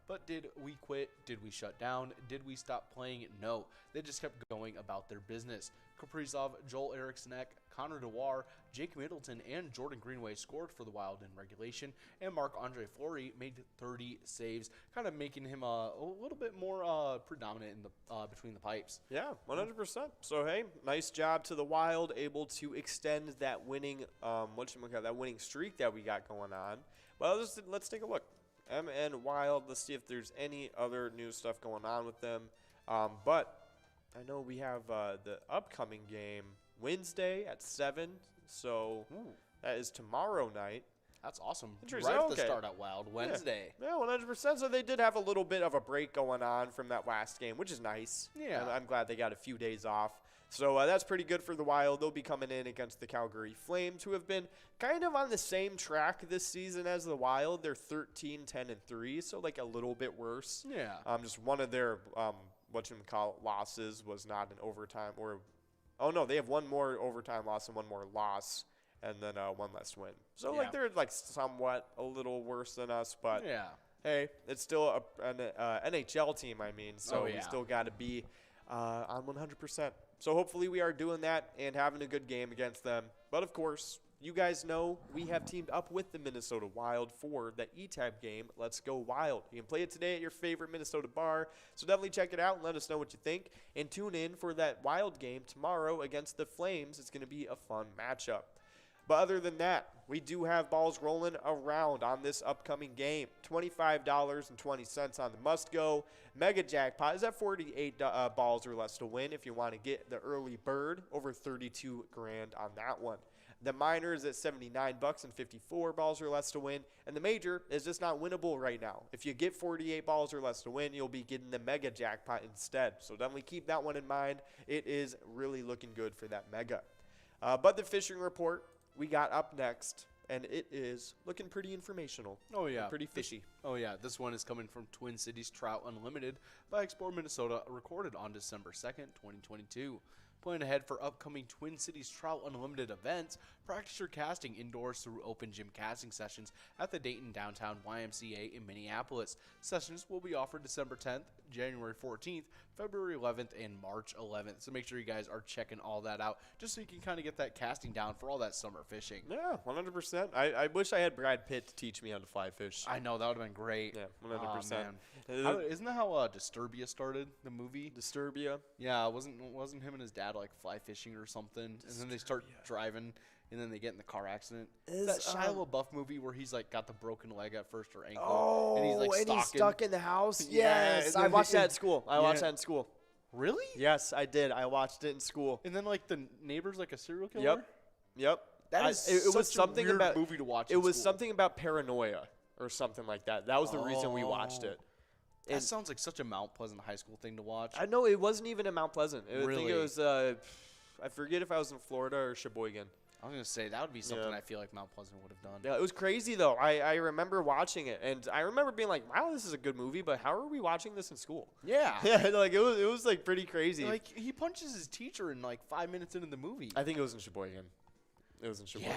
but did we quit? Did we shut down? Did we stop playing? No. They just kept going about their business. Kaprizov, Joel Eriksson, Connor Dewar, Jake Middleton, and Jordan Greenway scored for the Wild in regulation, and Marc-Andre Fleury made 30 saves, kind of making him a little bit more predominant in the between the pipes. Yeah, 100%. So hey, nice job to the Wild, able to extend that winning that winning streak that we got going on. Well, let's take a look. MN Wild. Let's see if there's any other new stuff going on with them. But I know we have the upcoming game Wednesday at 7. So that is tomorrow night. That's awesome. Interesting. Right at the start at Wild Wednesday. Yeah, 100%. So they did have a little bit of a break going on from that last game, which is nice. Yeah. And I'm glad they got a few days off. So that's pretty good for the Wild. They'll be coming in against the Calgary Flames, who have been kind of on the same track this season as the Wild. They're 13-10-3, so like a little bit worse. Yeah. Just one of their losses was not an overtime they have one more overtime loss and one more loss, and then one less win. So like they're like somewhat a little worse than us, but hey, it's still an NHL team. I mean, so we still got to be on 100%. So hopefully we are doing that and having a good game against them. But of course, you guys know we have teamed up with the Minnesota Wild for the E-Type game, Let's Go Wild. You can play it today at your favorite Minnesota bar, so definitely check it out and let us know what you think. And tune in for that Wild game tomorrow against the Flames. It's going to be a fun matchup. But other than that, we do have balls rolling around on this upcoming game. $25.20 on the must-go. Mega Jackpot is at 48 balls or less to win if you want to get the early bird, over 32 grand on that one. The minor is at 79 bucks and 54 balls or less to win, and the major is just not winnable right now. If you get 48 balls or less to win, you'll be getting the Mega Jackpot instead. So definitely keep that one in mind. It is really looking good for that Mega. But the fishing report we got up next, and it is looking pretty informational. Oh, yeah. Pretty fishy. This one is coming from Twin Cities Trout Unlimited by Explore Minnesota, recorded on December 2nd, 2022. Planning ahead for upcoming Twin Cities Trout Unlimited events, practice your casting indoors through open gym casting sessions at the Dayton Downtown YMCA in Minneapolis. Sessions will be offered December 10th, January 14th, February 11th, and March 11th. So make sure you guys are checking all that out just so you can kind of get that casting down for all that summer fishing. Yeah, 100%. I wish I had Brad Pitt to teach me how to fly fish. I know, that would have been great. Yeah, 100%. Isn't that how Disturbia started, the movie? Disturbia? Yeah, wasn't him and his dad like fly fishing or something? And then they start driving, and then they get in the car accident. That Shia LaBeouf movie where he's like got the broken leg at first or ankle, and he's like he's stuck in the house. Yes, Yeah, I watched that at school. I watched that in school. Really? Yes, I did. I watched it in school. And then like the neighbor's like a serial killer. Yep. That is it was something weird about movie to watch. It was something about paranoia or something like that. That was the reason we watched it. That sounds like such a Mount Pleasant high school thing to watch. I know it wasn't even in Mount Pleasant. I think it was. I forget if I was in Florida or Sheboygan. I was gonna say that would be something I feel like Mount Pleasant would have done. Yeah, it was crazy though. I remember watching it, and I remember being like, "Wow, this is a good movie." But how are we watching this in school? Yeah, yeah, like it was like pretty crazy. Like he punches his teacher in like 5 minutes into the movie. I think it was in Sheboygan. It was in Sheboygan.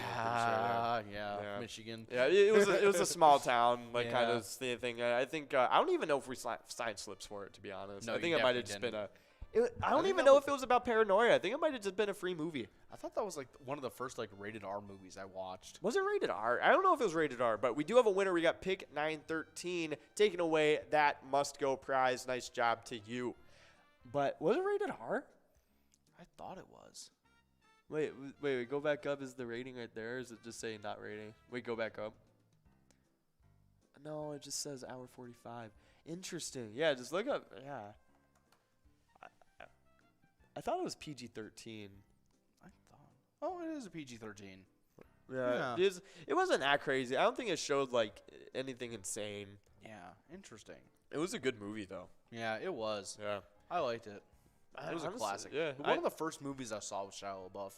Yeah, Michigan. Yeah, it was a small town kind of thing. I think I don't even know if we signed slips for it, to be honest. No, I think it might have just been I don't even think know if it was about paranoia. I think it might have just been a free movie. I thought that was like one of the first like rated R movies I watched. Was it rated R? I don't know if it was rated R, but we do have a winner. We got Pick 913 taking away that must-go prize. Nice job to you. But was it rated R? I thought it was. Wait, go back up. Is the rating right there? Or is it just saying not rating? Wait, go back up. No, it just says hour 45. Interesting. Yeah, just look up. Yeah. I thought it was PG-13. Oh, it is a PG-13. Yeah. It wasn't that crazy. I don't think it showed like anything insane. Yeah, interesting. It was a good movie though. Yeah, it was. Yeah. I liked it. It was a classic. Yeah. One of the first movies I saw was Shia LaBeouf.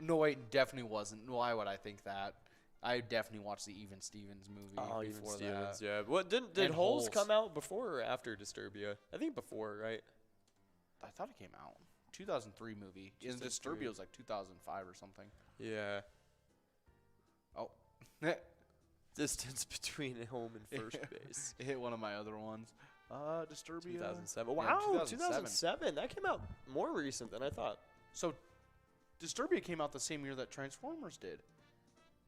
No, wait, definitely wasn't. Why would I think that? I definitely watched the Even Stevens movie before Even that. Stevens, yeah. What did Holes come out before or after Disturbia? I think before, right? I thought it came out 2003 movie. And Disturbia was like 2005 or something. Yeah. Oh. Distance between home and first base. It hit one of my other ones. Disturbia. 2007. Yeah, Wow, 2007. That came out more recent than I thought. So Disturbia came out the same year that Transformers did.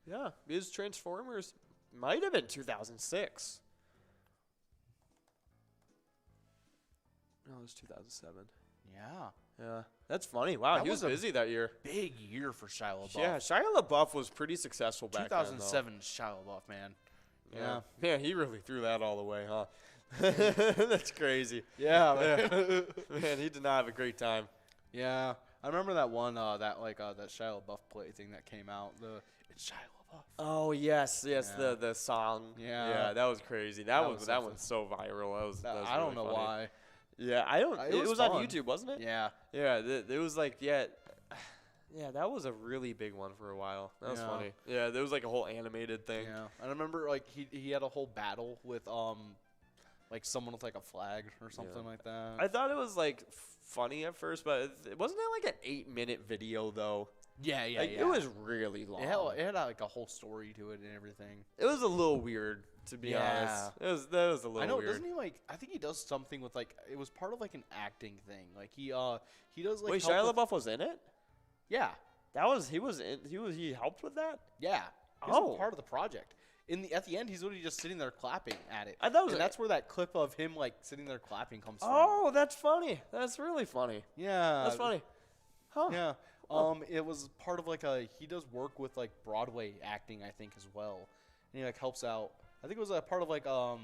Yeah, because Transformers might have been 2006. No, it was 2007. Yeah. Yeah, that's funny. Wow, That he was was a busy that year. Big year for Shia LaBeouf. Yeah, Shia LaBeouf was pretty successful back then, 2007 Shia LaBeouf, man. though. Yeah, he really threw that all the way, huh? That's crazy. Yeah, man. Man, he did not have a great time. Yeah. I remember that one, that Shia LaBeouf play thing that came out. It's Shia LaBeouf. Oh yes, Yeah. the song. Yeah. Yeah, that was crazy. That was one's so viral. That was I don't know really funny. why. Yeah, I don't. It It was was on fun. YouTube, wasn't it? Yeah. Yeah, it was like yeah, that was a really big one for a while. That was Yeah. funny. Yeah, there was like a whole animated thing. Yeah. And I remember like he had a whole battle with like someone with like a flag or something like that. I thought it was like funny at first, but it wasn't it like an 8-minute video though. Yeah, yeah, Like yeah. it was really long. It had like a whole story to it and everything. It was a little weird, to be honest. That was a little I know, weird. doesn't he like? I think he does something with like it was part of like an acting thing. Like he does like. Wait, help Shia with- LaBeouf was in it? Yeah, He helped with that? yeah. He was Oh. a part of the project. At the end, he's literally just sitting there clapping at it. I thought it was and that's where that clip of him like sitting there clapping comes from. Oh, that's funny. That's really funny. Yeah, That's funny. Huh. Yeah. It was part of like he does work with like Broadway acting, I think, as well, and he like helps out. I think it was a part of like I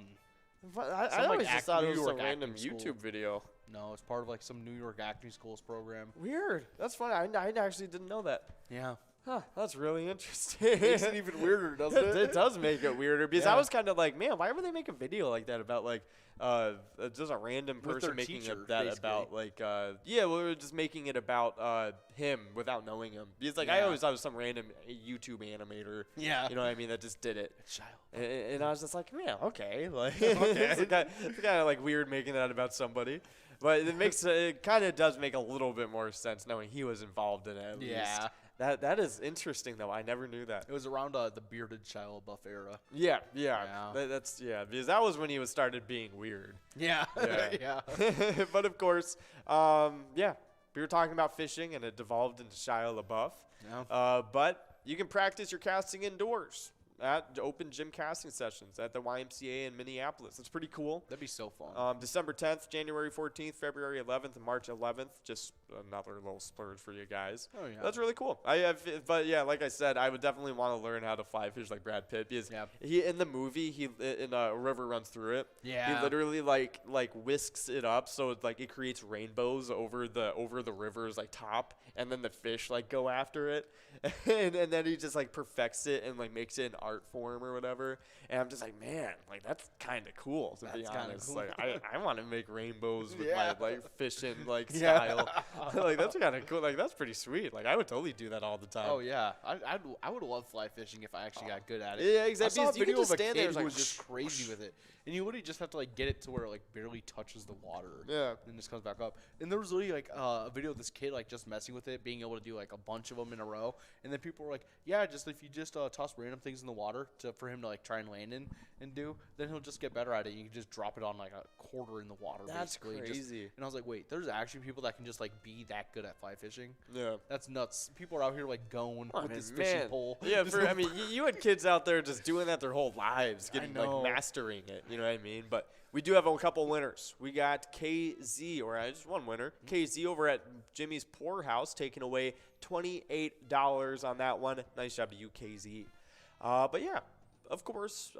Some, like, always just thought it New was York a random acting YouTube school. video. No, it's part of like some New York acting schools program. Weird. That's funny. I actually didn't know that. Yeah. Huh, that's really interesting. Makes it even weirder, doesn't it? It does make it weirder because I Yeah. was kind of like, man, why would they make a video like that about like just a random With person their making teacher, that basically. about like we were just making it about him without knowing him because like I Yeah. always thought it was some random YouTube animator, Yeah. you know what I mean, that just did it. Child. And I was just like, man, okay, like Okay. it's kind of like weird making that about somebody, but it kind of does make a little bit more sense knowing he was involved in it. At least. Yeah. That is interesting though. I never knew that. It was around the bearded Shia LaBeouf era. Yeah. Yeah. That's because that was when he was started being weird. Yeah. Yeah. Yeah. But of course, we were talking about fishing and it devolved into Shia LaBeouf. Yeah. But you can practice your casting indoors at open gym casting sessions at the YMCA in Minneapolis. It's pretty cool. That'd be so fun. December 10th, January 14th, February 11th, and March 11th. Just another little splurge for you guys. Oh, yeah. That's really cool. But yeah, like I said, I would definitely want to learn how to fly fish like Brad Pitt because Yeah. he in the movie a river runs through it. Yeah. He literally like whisks it up so it creates rainbows over the river's like top, and then the fish like go after it, and then he just like perfects it and like makes it an art form or whatever. And I'm just like, man, like that's kind of cool to be That's kinda honest. cool. Like I want to make rainbows with Yeah. my like fishing like Yeah. style. Like that's kind of cool. Like that's pretty sweet. Like I would totally do that all the time. Oh yeah, I would love fly fishing if I actually got good at it. Yeah, exactly. I saw a You can video just of a stand kid there who like, was just crazy with it, and you literally just have to like get it to where it like barely touches the water. Yeah. And just comes back up. And there was literally like a video of this kid like just messing with it, being able to do like a bunch of them in a row. And then people were like, yeah, just if you just toss random things in the water for him to like try and land in and do, then he'll just get better at it. You can just drop it on like a quarter in the water. That's basically. crazy. And I was like, wait, there's actually people that can just like be that good at fly fishing. Yeah. That's nuts. People are out here like going I with mean, this fishing pole. Yeah, Just I mean, you had kids out there just doing that their whole lives, getting know. like mastering it. You know what I mean? But we do have a couple winners. We got KZ, or just one winner. KZ over at Jimmy's Poorhouse, taking away $28 on that one. Nice job to you, KZ. But yeah, of course,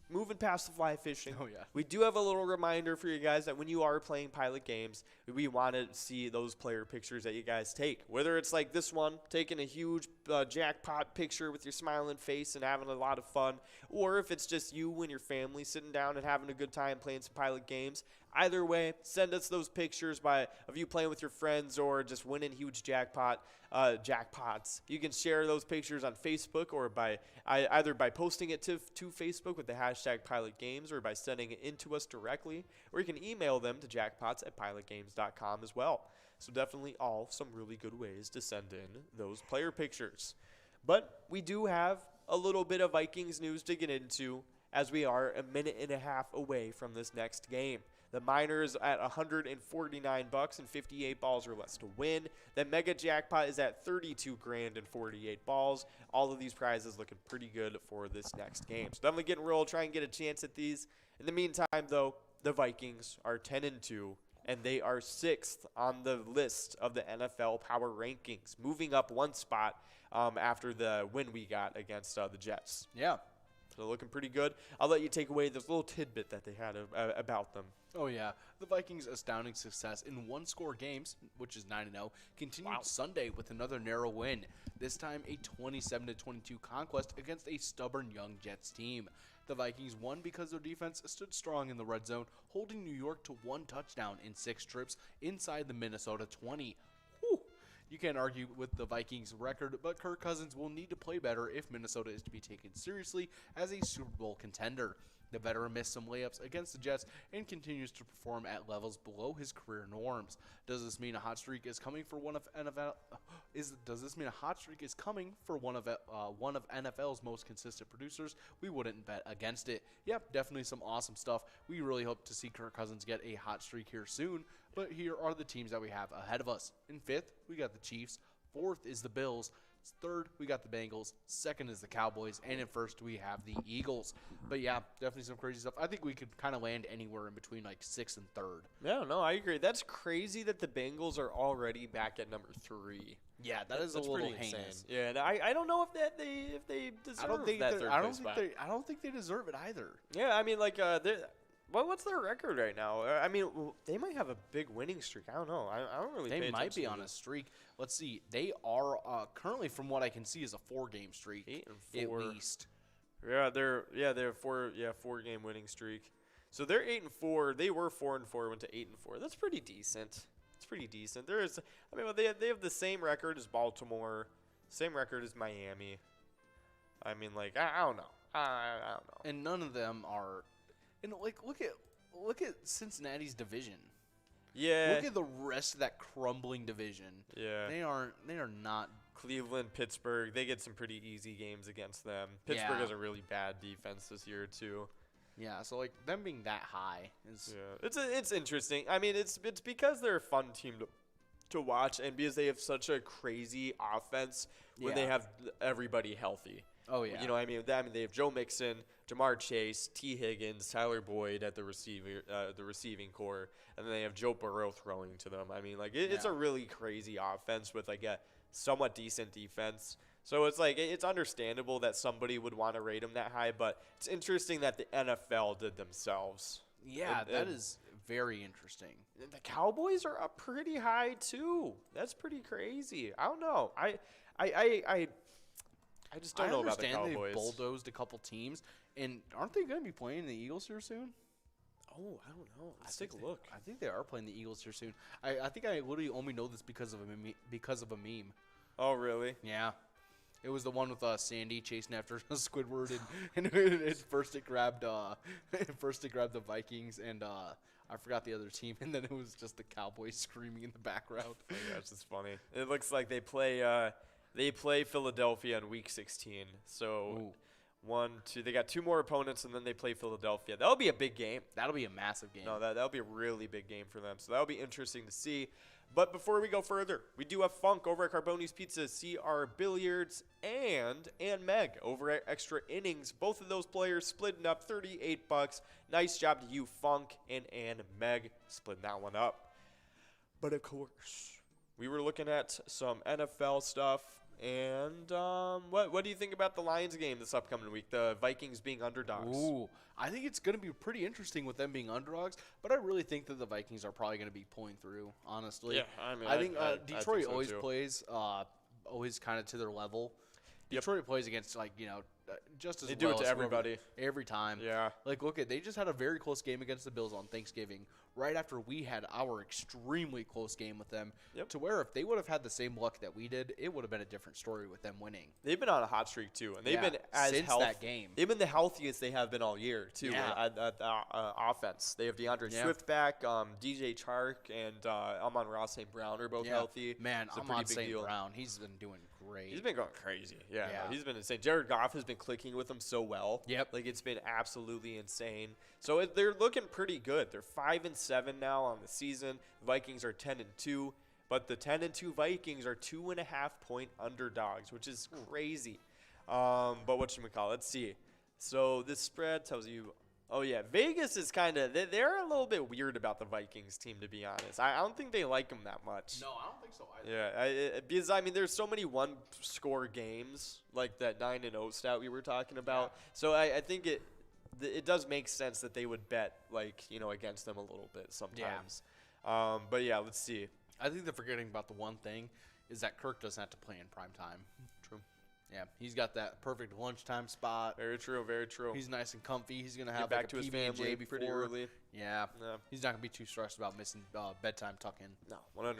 moving past the fly fishing, Oh, yeah. we do have a little reminder for you guys that when you are playing pilot games, we want to see those player pictures that you guys take. Whether it's like this one, taking a huge jackpot picture with your smiling face and having a lot of fun, or if it's just you and your family sitting down and having a good time playing some pilot games. Either way, send us those pictures of you playing with your friends or just winning huge jackpots. You can share those pictures on Facebook or either by posting it to Facebook with the hashtag Pilot Games or by sending it in to us directly, or you can email them to jackpots@pilotgames.com as well. So definitely all some really good ways to send in those player pictures. But we do have a little bit of Vikings news to get into as we are a minute and a half away from this next game. The minors at $149 and 58 balls or less to win. The mega jackpot is at 32 grand and 48 balls. All of these prizes looking pretty good for this next game. So definitely get enrolled, try and get a chance at these. In the meantime, though, the Vikings are 10-2. And they are 6th on the list of the NFL Power Rankings, moving up one spot after the win we got against the Jets. Yeah. So looking pretty good. I'll let you take away this little tidbit that they had about them. Oh, yeah. The Vikings' astounding success in one-score games, which is 9-0, continued Sunday with another narrow win, this time a 27-22 conquest against a stubborn young Jets team. The Vikings won because their defense stood strong in the red zone, holding New York to 1 touchdown in 6 trips inside the Minnesota 20. Whew. You can't argue with the Vikings' record, but Kirk Cousins will need to play better if Minnesota is to be taken seriously as a Super Bowl contender. The veteran missed some layups against the Jets and continues to perform at levels below his career norms. Does this mean a hot streak is coming for one of NFL's most consistent producers? We wouldn't bet against it. Yep, definitely some awesome stuff. We really hope to see Kirk Cousins get a hot streak here soon, but here are the teams that we have ahead of us. In 5th, we got the Chiefs. 4th is the Bills. 3rd, we got the Bengals. 2nd is the Cowboys. And in 1st, we have the Eagles. But yeah, definitely some crazy stuff. I think we could kind of land anywhere in between like 6th and 3rd. Yeah, no, I agree. That's crazy that the Bengals are already back at number 3. Yeah, that's a little heinous. Insane. Yeah, and I don't know if they deserve that third place spot. I don't think they deserve it either. Yeah, I mean, like, what's their record right now? I mean, they might have a big winning streak. I don't know. I don't really. They might be on a streak. Let's see. They are currently, from what I can see, is a 4-game streak. 8-4 at least. Yeah, they're 4-game winning streak. So they're 8-4. They were 4-4. Went to 8-4. That's pretty decent. It's pretty decent. They have the same record as Baltimore, same record as Miami. I mean, like, I don't know. I don't know. And none of them are. And like, look at Cincinnati's division. Yeah. Look at the rest of that crumbling division. Yeah. They are not. Cleveland, Pittsburgh, they get some pretty easy games against them. Pittsburgh has a really bad defense this year too. Yeah, so like them being that high is. Yeah. It's interesting. I mean, it's because they're a fun team to watch, and because they have such a crazy offense when they have everybody healthy. Oh yeah. You know, I mean, they have Joe Mixon, Jamar Chase, T. Higgins, Tyler Boyd at the receiving core, and then they have Joe Burrow throwing to them. I mean, like it's a really crazy offense with like a somewhat decent defense. So it's like it's understandable that somebody would want to rate them that high, but it's interesting that the NFL did themselves. Yeah, that is very interesting. The Cowboys are up pretty high too. That's pretty crazy. I don't know. I just don't know about the Cowboys. I understand they've bulldozed a couple teams, and aren't they going to be playing the Eagles here soon? Oh, I don't know. Let's take a look. I think they are playing the Eagles here soon. I think I literally only know this because of a meme. Oh, really? Yeah. It was the one with Sandy chasing after Squidward, and first it grabbed the Vikings, and I forgot the other team, and then it was just the Cowboys screaming in the background. Oh my gosh, that's funny. It looks like they play Philadelphia in Week 16. So they got 2 more opponents, and then they play Philadelphia. That'll be a big game. That'll be a massive game. No, that'll be a really big game for them. So that'll be interesting to see. But before we go further, we do have Funk over at Carboni's Pizza, CR Billiards, and Meg over at Extra Innings. Both of those players splitting up $38. Nice job to you, Funk and Meg, splitting that one up. But of course, we were looking at some NFL stuff. And what do you think about the Lions game this upcoming week? The Vikings being underdogs. Ooh, I think it's going to be pretty interesting with them being underdogs. But I really think that the Vikings are probably going to be pulling through. Honestly, yeah. I think Detroit so always too. Plays always kind of to their level. Detroit plays against just as they do well it to as everybody every time. Yeah. Like they just had a very close game against the Bills on Thanksgiving, right after we had our extremely close game with them. Yep. To where if they would have had the same luck that we did, it would have been a different story with them winning. They've been on a hot streak too, and they've been since that game. They've been the healthiest they have been all year too. Yeah. At offense, they have DeAndre Swift back, DJ Chark, and Amon-Ra St. Brown are both healthy. Man, it's a Amon pretty big deal. Brown, he's been doing great. He's been going crazy. Yeah. Yeah. No, he's been insane. Jared Goff has been clicking with them so well. Yep. Like, it's been absolutely insane. So they're looking pretty good. They're 5-7 now on the season. The Vikings are 10-2, but the 10-2 Vikings are 2.5-point underdogs, which is crazy. But whatchamacallit, let's see. So this spread tells you, oh yeah, Vegas is kind of, they're a little bit weird about the Vikings team, to be honest. I don't think they like them that much. No, I don't think so either. Yeah, because I mean, there's so many one-score games, like that 9-0 stat we were talking about. Yeah. So I think it does make sense that they would bet, like, against them a little bit sometimes. Yeah. But yeah, let's see. I think they're forgetting about the one thing is that Kirk doesn't have to play in prime time. True. Yeah, he's got that perfect lunchtime spot. Very true. Very true. He's nice and comfy. He's gonna have back like to a his PB&J family before. pretty early. Yeah. Yeah. He's not gonna be too stressed about missing bedtime tuck-in. No, 100%.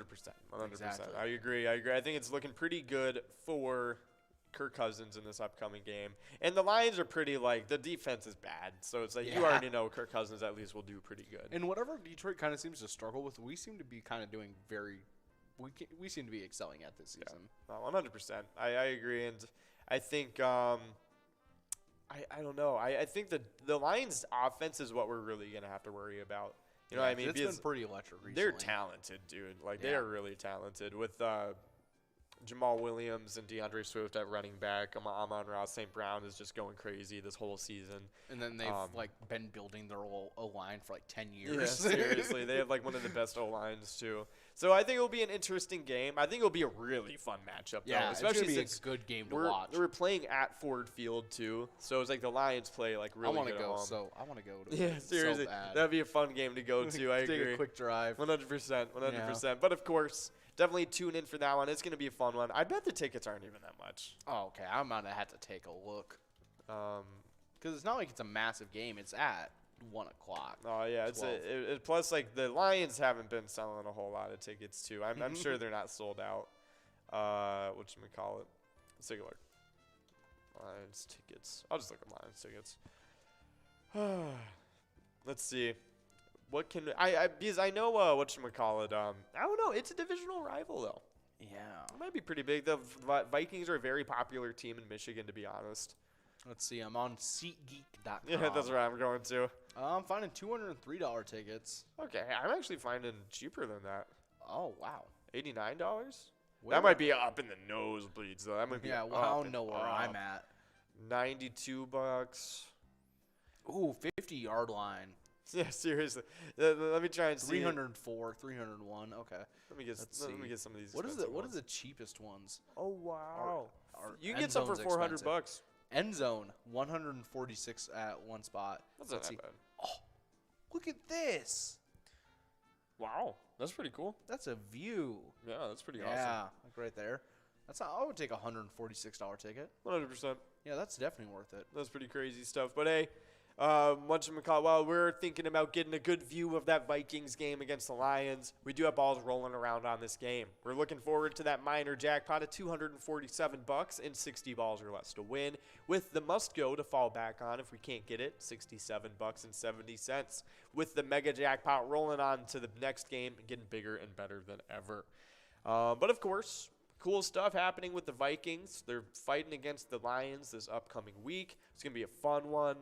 100%. Exactly. I agree. I think it's looking pretty good for Kirk Cousins in this upcoming game. And the Lions are pretty, like, the defense is bad. So it's like you already know Kirk Cousins at least will do pretty good. And whatever Detroit kind of seems to struggle with, we seem to be kind of doing we seem to be excelling at this season. Yeah. 100%. I agree. And I think I don't know. I think the Lions' offense is what we're really going to have to worry about. You know what I mean? It's been pretty electric recently. They're talented, dude. Like, they are really talented with Jamal Williams and DeAndre Swift at running back. Amon-Ra St. Brown is just going crazy this whole season. And then they've been building their O-line for like 10 years. Yeah, seriously. They have like one of the best O-lines too. So I think it'll be an interesting game. I think it'll be a really fun matchup. Yeah, though, especially since a good game to watch. We're playing at Ford Field too. So it's like the Lions play like really good at home. I want to go to Yeah, seriously. That'd be a fun game to go to. I agree. Take a quick drive. 100%. 100%. But of course, definitely tune in for that one. It's going to be a fun one. I bet the tickets aren't even that much. Oh, okay. I'm going to have to take a look. Because it's not like it's a massive game. It's at 1 o'clock. Oh, yeah. Plus, like, the Lions haven't been selling a whole lot of tickets, too. I'm sure they're not sold out. Whatchamacallit? Singular. Lions tickets. I'll just look at Lions tickets. Let's see. What can because I know whatchamacallit, I don't know. It's a divisional rival, though. Yeah. It might be pretty big. The Vikings are a very popular team in Michigan, to be honest. Let's see. I'm on SeatGeek.com. Yeah, that's where I'm going to. I'm finding $203 tickets. Okay, I'm actually finding cheaper than that. Oh, wow. $89? That might be up in the nosebleeds, though. That might be I don't know where I'm at. $92. Ooh, 50-yard line. Yeah, seriously. Let me try and see. 304, 301. Okay. Let me get some of these. What is the cheapest ones? Oh wow. You can end get some for zone's $400. expensive. End zone 146 at one spot. That's not that bad. Oh, look at this. Wow, that's pretty cool. That's a view. Yeah, that's pretty awesome. Yeah, like right there. I would take a $146 ticket. 100%. Yeah, that's definitely worth it. That's pretty crazy stuff. But hey, while we're thinking about getting a good view of that Vikings game against the Lions, we do have balls rolling around on this game. We're looking forward to that minor jackpot of $247 and 60 balls or less to win, with the must go to fall back on if we can't get it, $67.70, with the mega jackpot rolling on to the next game and getting bigger and better than ever. But of course, cool stuff happening with the Vikings. They're fighting against the Lions this upcoming week. It's going to be a fun one.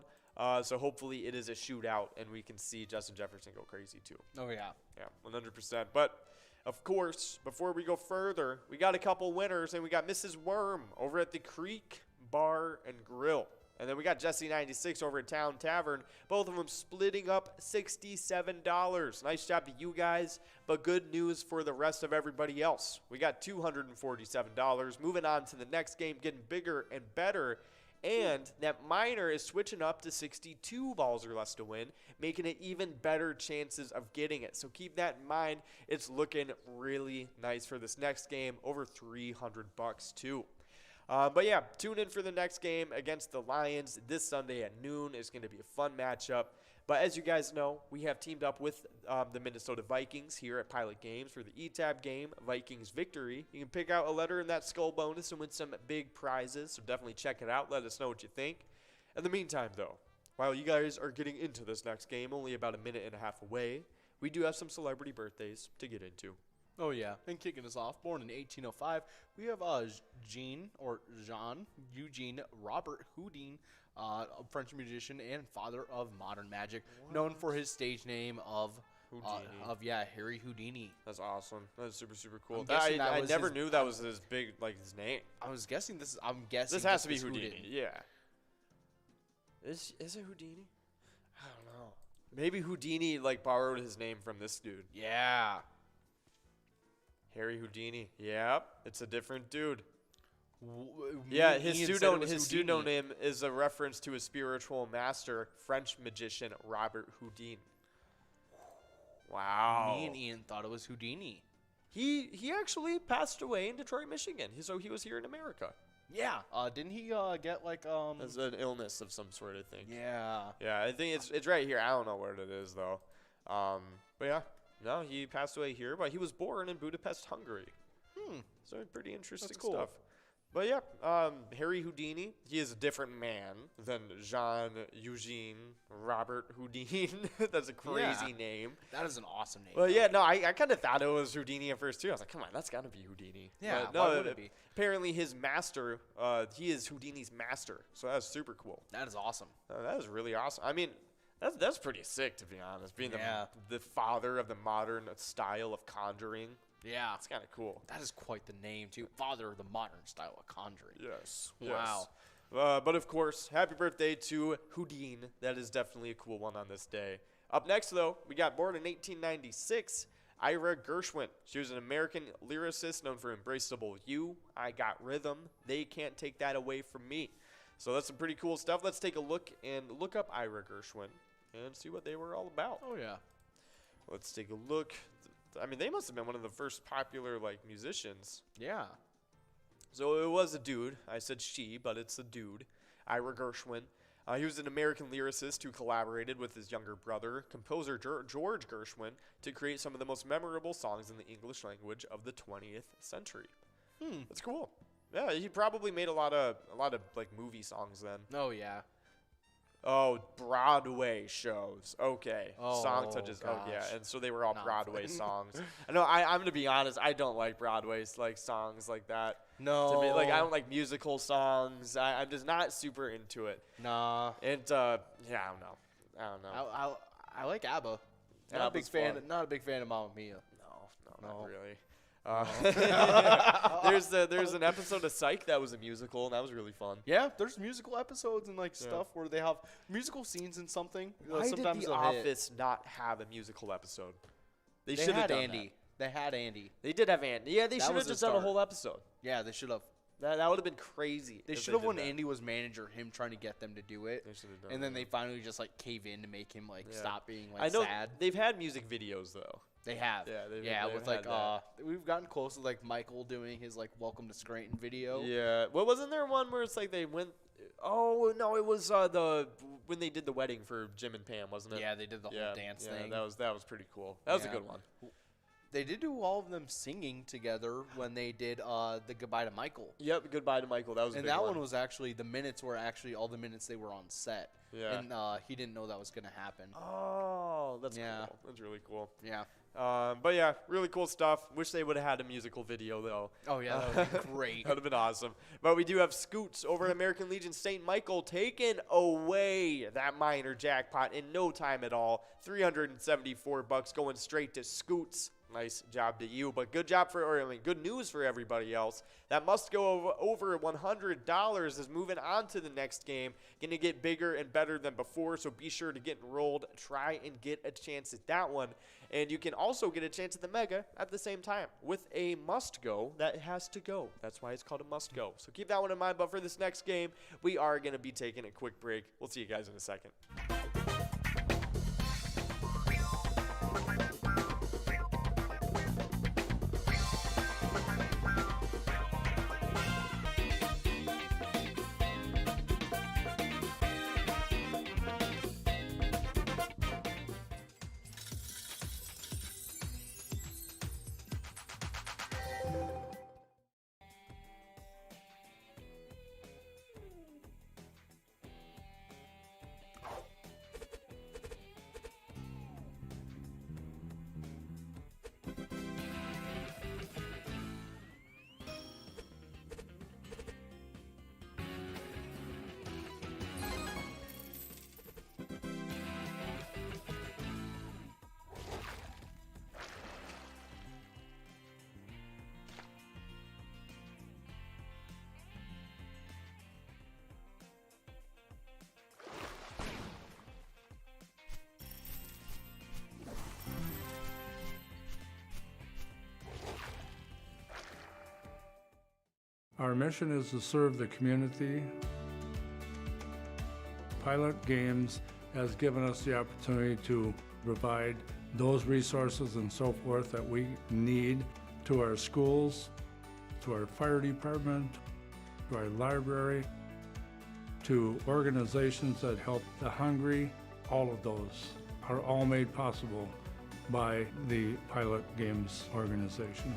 So hopefully it is a shootout and we can see Justin Jefferson go crazy too. Oh, yeah. Yeah, 100%. But, of course, before we go further, we got a couple winners, and we got Mrs. Worm over at the Creek Bar and Grill. And then we got Jesse96 over at Town Tavern, both of them splitting up $67. Nice job to you guys, but good news for the rest of everybody else. We got $247. Moving on to the next game, getting bigger and better. And that minor is switching up to 62 balls or less to win, making it even better chances of getting it. So keep that in mind. It's looking really nice for this next game, over $300 too. But yeah, tune in for the next game against the Lions this Sunday at noon. It's going to be a fun matchup. But as you guys know, we have teamed up with the Minnesota Vikings here at Pilot Games for the ETAB game, Vikings Victory. You can pick out a letter in that skull bonus and win some big prizes, so definitely check it out. Let us know what you think. In the meantime, though, while you guys are getting into this next game, only about a minute and a half away, we do have some celebrity birthdays to get into. Oh, yeah. And kicking us off, born in 1805, we have Jean Eugene Robert Houdin, a French musician and father of modern magic, known for his stage name of Harry Houdini. That's awesome. That's super, super cool. I never knew that was his big, like, his name. I was guessing this. I'm guessing this has to be Houdini. Houdini. Yeah. Is it Houdini? I don't know. Maybe Houdini like borrowed his name from this dude. Yeah. Harry Houdini. Yep, it's a different dude. Yeah, his pseudo name is a reference to his spiritual master, French magician Robert Houdin. Wow. Me and Ian thought it was Houdini. He actually passed away in Detroit, Michigan. So he was here in America. Yeah. Didn't he get like As an illness of some sort, I think. Yeah. Yeah, I think it's right here. I don't know what it is though. But yeah, no, he passed away here, but he was born in Budapest, Hungary. So pretty interesting stuff. But yeah, Harry Houdini, he is a different man than Jean Eugene Robert Houdin. That's a crazy name. That is an awesome name. Well, yeah, no, I kind of thought it was Houdini at first, too. I was like, come on, that's got to be Houdini. Yeah, but no, why would it be? Apparently his master, he is Houdini's master. So that's super cool. That is awesome. That is really awesome. I mean, that's pretty sick, to be honest, being the father of the modern style of conjuring. Yeah. It's kind of cool. That is quite the name, too. Father of the modern style of conjuring. Yes. Wow. Yes. But, of course, happy birthday to Houdin. That is definitely a cool one on this day. Up next, though, we got born in 1896, Ira Gershwin. She was an American lyricist known for Embraceable You, I Got Rhythm, They Can't Take That Away From Me. So that's some pretty cool stuff. Let's take a look and look up Ira Gershwin and see what they were all about. Oh, yeah. Let's take a look. I mean, they must have been one of the first popular, like, musicians. Yeah. So it was a dude. I said she, but it's a dude. Ira Gershwin. He was an American lyricist who collaborated with his younger brother, composer George Gershwin, to create some of the most memorable songs in the English language of the 20th century. That's cool. Yeah, he probably made a lot of like movie songs then. Oh, yeah. Oh, Broadway shows. Okay. Oh, songs such as, gosh. yeah. And so they were all Not Broadway fun. songs. I know, I'm going to be honest. I don't like Broadway's like songs like that. No. To me, like, I don't like musical songs. I'm just not super into it. Nah. And, yeah, I don't know. I like ABBA. Not a big fan. Not a big fan of Mamma Mia. No, not No. really. There's an episode of Psych that was a musical, and that was really fun. Yeah, there's musical episodes and like stuff where they have musical scenes in something. Why Sometimes did The they'll hit. Office not have a musical episode? They They should have had done Andy. They had Andy. that. They did have Andy. Yeah, they That should was have the just done a start. whole episode. Yeah, they should have. That would have been crazy. They if should have did when that. Andy was manager, him trying to get them to do it. They should have done And then that. they finally just like cave in to make him like Yeah. stop being like I know sad. they've had music videos though. They have. Yeah, they've with had like that. we've gotten close to like Michael doing his like Welcome to Scranton video. Yeah. Well, wasn't there one where it's like they went? Oh no, it was when they did the wedding for Jim and Pam, wasn't it? Yeah, they did the whole dance thing. That was pretty cool. That was a Yeah. good one. They did do all of them singing together when they did the Goodbye to Michael. Yep. Goodbye to Michael. That was a And big that one was actually the minutes were actually all the minutes they were on set. Yeah. And he didn't know that was gonna happen. Oh, that's Yeah. cool. That's really cool. Yeah. But yeah, really cool stuff. Wish they would have had a musical video though. Oh yeah, that would be great. That would have been awesome. But we do have Scoots over at American Legion St. Michael taking away that minor jackpot in no time at all. $374 going straight to Scoots. Nice job to you, but good news for everybody else. That must go over $100 is moving on to the next game. Going to get bigger and better than before, so be sure to get enrolled. Try and get a chance at that one. And you can also get a chance at the Mega at the same time with a must go that has to go. That's why it's called a must go. So keep that one in mind. But for this next game, we are going to be taking a quick break. We'll see you guys in a second. Our mission is to serve the community. Pilot Games has given us the opportunity to provide those resources and so forth that we need to our schools, to our fire department, to our library, to organizations that help the hungry. All of those are all made possible by the Pilot Games organization.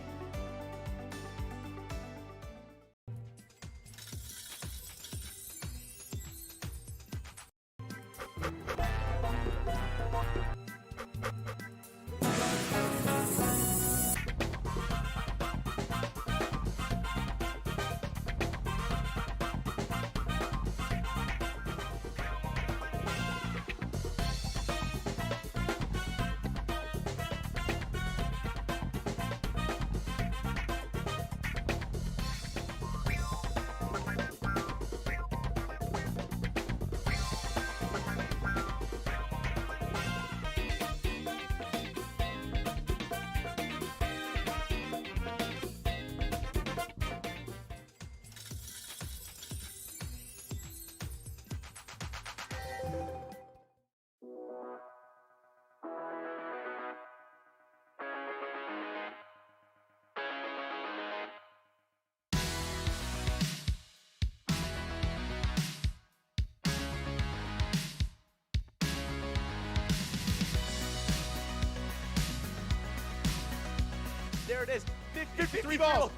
There it is. 53 balls.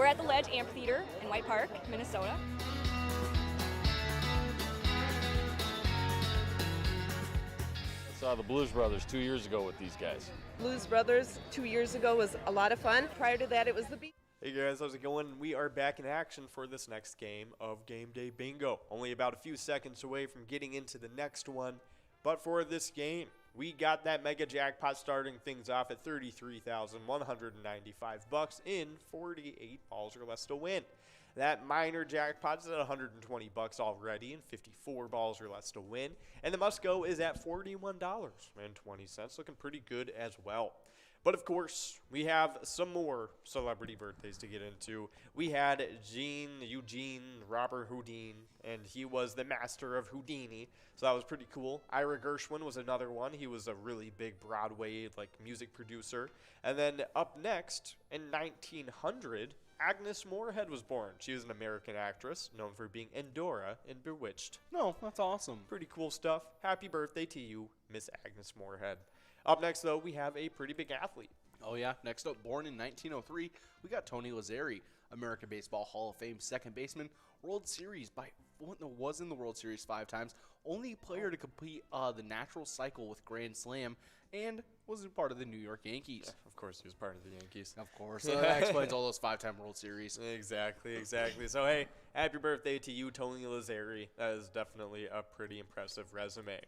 We're at the Ledge Amphitheater in White Park, Minnesota. I saw the Blues Brothers 2 years ago with these guys. Blues Brothers 2 years ago was a lot of fun. Prior to that, it was the Beatles. Hey guys, how's it going? We are back in action for this next game of Game Day Bingo. Only about a few seconds away from getting into the next one. But for this game, we got that mega jackpot starting things off at $33,195 in 48 balls or less to win. That minor jackpot's at $120 already and 54 balls or less to win. And the must go is at $41.20. Looking pretty good as well. But of course, we have some more celebrity birthdays to get into. We had Eugene Robert Houdin, and he was the master of Houdini, so that was pretty cool. Ira Gershwin was another one. He was a really big Broadway music producer. And then up next, in 1900, Agnes Moorehead was born. She was an American actress known for being Endora in Bewitched. No, that's awesome. Pretty cool stuff. Happy birthday to you, Miss Agnes Moorehead. Up next, though, we have a pretty big athlete. Oh, yeah. Next up, born in 1903, we got Tony Lazzeri, American Baseball Hall of Fame second baseman, was in the World Series 5 times, only player to complete the natural cycle with Grand Slam, and was a part of the New York Yankees. Yeah, of course, he was part of the Yankees. Of course. That explains all those 5-time World Series. Exactly. So, hey, happy birthday to you, Tony Lazzeri. That is definitely a pretty impressive resume.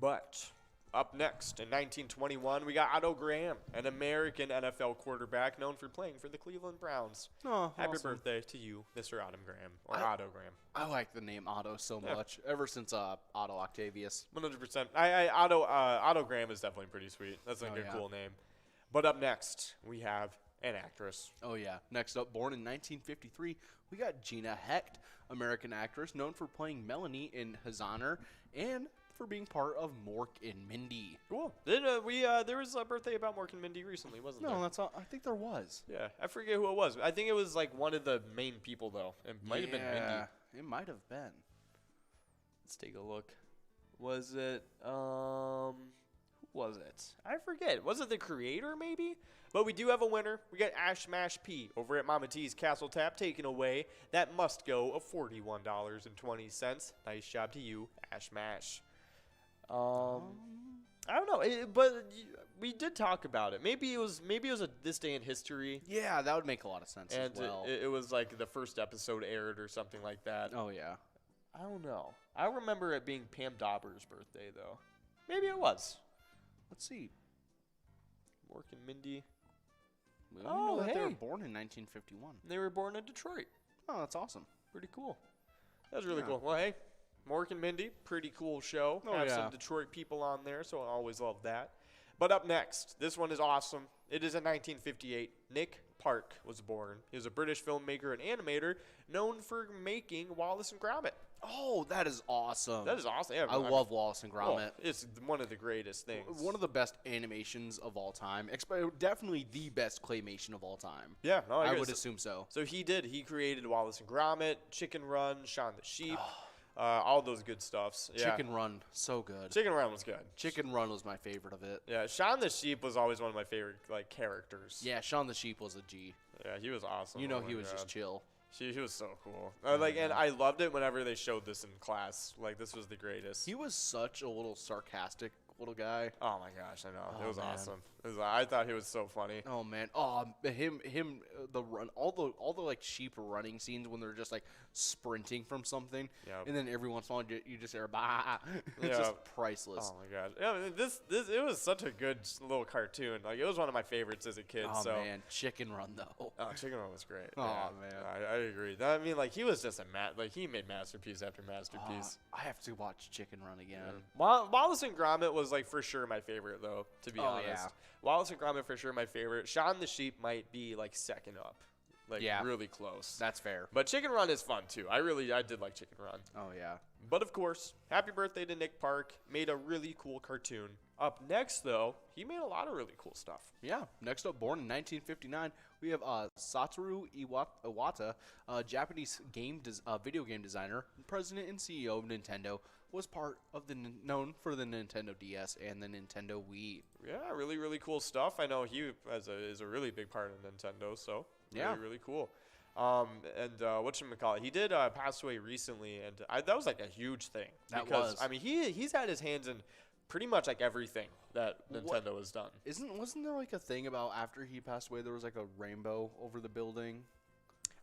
But up next, in 1921, we got Otto Graham, an American NFL quarterback known for playing for the Cleveland Browns. Oh, happy awesome. birthday to you, Mr. Otto Graham, or Otto Graham. I like the name Otto so much, ever since Otto Octavius. 100%. Otto Graham is definitely pretty sweet. That's a cool name. But up next, we have an actress. Oh, yeah. Next up, born in 1953, we got Gina Hecht, American actress known for playing Melanie in His Honor and for being part of Mork and Mindy. Cool. There was a birthday about Mork and Mindy recently, wasn't there? No, that's all. I think there was. Yeah, I forget who it was. I think it was one of the main people though. It might have been Mindy. It might have been. Let's take a look. Was it who was it? I forget. Was it the creator maybe? But we do have a winner. We got Ash Mash P over at Mama T's Castle Tap taking away that must go of $41.20. Nice job to you, Ash Mash. I don't know, but we did talk about it. Maybe it was a this day in history. Yeah, that would make a lot of sense And as well. it was the first episode aired or something like that. Oh, yeah. I don't know. I remember it being Pam Dauber's birthday, though. Maybe it was. Let's see. Mork and Mindy. We know that they were born in 1951. They were born in Detroit. Oh, that's awesome. Pretty cool. That was really Yeah. cool. Well, hey, Mork and Mindy, pretty cool show. Oh, Have yeah. some Detroit people on there, so I always love that. But up next, this one is awesome. It is in 1958. Nick Park was born. He was a British filmmaker and animator known for making Wallace and Gromit. Oh, that is awesome. That is awesome. Yeah, I love Wallace and Gromit. Well, it's one of the greatest things. One of the best animations of all time. Definitely the best claymation of all time. Yeah, no, I guess would assume so. So he did. He created Wallace and Gromit, Chicken Run, Shaun the Sheep, all those good stuffs. Yeah. Chicken Run, so good. Chicken Run was good. Chicken Run was my favorite of it. Yeah, Shaun the Sheep was always one of my favorite characters. Yeah, Shaun the Sheep was a G. Yeah, he was awesome. You know, Oh my he was God. just chill. He was so cool. And I loved it whenever they showed this in class. This was the greatest. He was such a little sarcastic little guy. Oh my gosh, I know. Oh, it was man. awesome. I thought he was so funny. Oh man, the run, all the sheep running scenes when they're just sprinting from something, Yep. and then every once in a while you just hear bah. It's Yeah. just priceless. Oh my god. Yeah, it was such a good little cartoon. It was one of my favorites as a kid. Oh so. man, Chicken Run though. Oh, Chicken Run was great. Oh, Yeah. man. I agree. He was just he made masterpiece after masterpiece. I have to watch Chicken Run again. Wallace and Gromit was for sure my favorite though, to be Oh, honest. yeah. Wallace and Gromit for sure my favorite. Shaun the Sheep might be second up. Yeah. Really close. That's fair. But Chicken Run is fun too. I did like Chicken Run. Oh yeah. But of course, happy birthday to Nick Park. Made a really cool cartoon. Up next though, he made a lot of really cool stuff. Yeah. Next up, born in 1959, we have Satoru Iwata, a Japanese video game designer, president and CEO of Nintendo. Was part of known for the Nintendo DS and the Nintendo Wii. Yeah, really, really cool stuff. I know he is a really big part of Nintendo, so Yeah. really, really cool. And whatchamacallit, he did pass away recently, and that was like a huge thing. That because, was. I mean, he's had his hands in pretty much like everything that Nintendo has done. Wasn't there like a thing about after he passed away, there was like a rainbow over the building?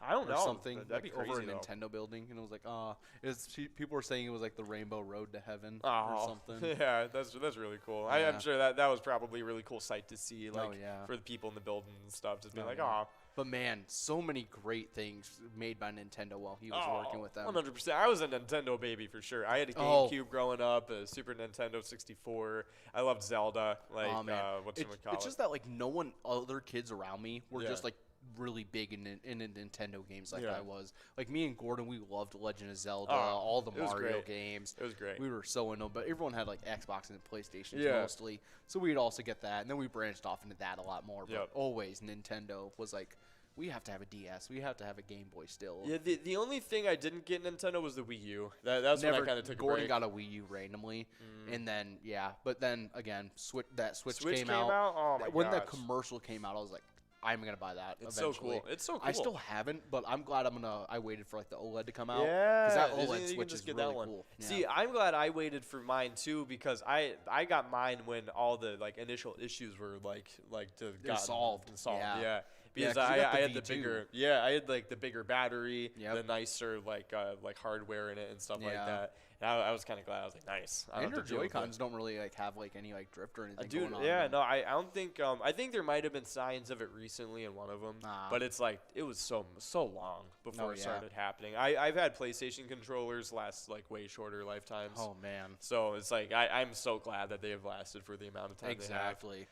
I don't know. Or something That'd like be crazy, over a though. Nintendo building, and it was like, people were saying it was like the Rainbow Road to Heaven or Oh, something. yeah, that's really cool. Yeah. I'm sure that was probably a really cool sight to see, like yeah. for the people in the building and stuff, just being Oh, like, yeah. oh. But man, so many great things made by Nintendo while he was working with them. 100%. I was a Nintendo baby for sure. I had a Oh. GameCube growing up, a Super Nintendo 64. I loved Zelda. Like, Oh man, whatchamacallit. it's just that like no one, other kids around me were Yeah. just like really big in Nintendo games like Yeah. I was. Like me and Gordon, we loved Legend of Zelda, Oh, all the it was Mario great. games. It was great. We were so into, but everyone had like Xbox and PlayStation Yeah. mostly, so we'd also get that, and then we branched off into that a lot more. But Yep. always Nintendo was like, we have to have a DS, we have to have a Game Boy still. Yeah, the only thing I didn't get Nintendo was the Wii U. That's when I kind of took Gordon a break. got a Wii U randomly, and then but then again, Switch Switch came out? Oh my when that gosh. commercial came out, I was like, I'm gonna buy that. It's so eventually. cool. It's so cool. I still haven't, but I'm glad I waited for like the OLED to come out. Yeah, because that you OLED can Switch just is get really that one. cool. See, Yeah. I'm glad I waited for mine too, because I got mine when all the like initial issues were like solved. Yeah. Because 'cause you got I the had the V2. bigger, I had like the bigger battery, Yep. the nicer like hardware in it and stuff like Yeah. that. And I was kind of glad. I was like, nice. I don't And have your to deal with that. Joy-Cons don't really like have like any like drift or anything Dude, going on. yeah, in them. no, I don't think I think there might have been signs of it recently in one of them, Ah. but it's like it was so long before Oh, it yeah. started happening. I've had PlayStation controllers last like way shorter lifetimes. Oh man. So it's like I'm so glad that they have lasted for the amount of time Exactly. they have.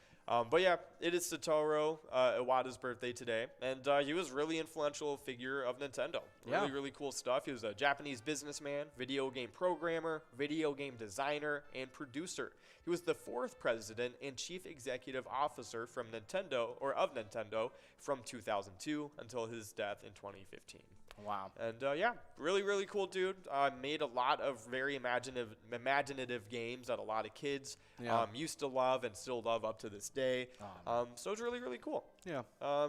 But yeah, it is Satoru Iwata's birthday today, and he was really influential figure of Nintendo. Yeah. Really cool stuff. He was a Japanese businessman, video game programmer, video game designer, and producer. He was the 4th president and chief executive officer from Nintendo from 2002 until his death in 2015. Wow. And yeah, really cool dude. Made a lot of very imaginative games that a lot of kids Yeah. used to love and still love up to this day. So it's really cool. Yeah.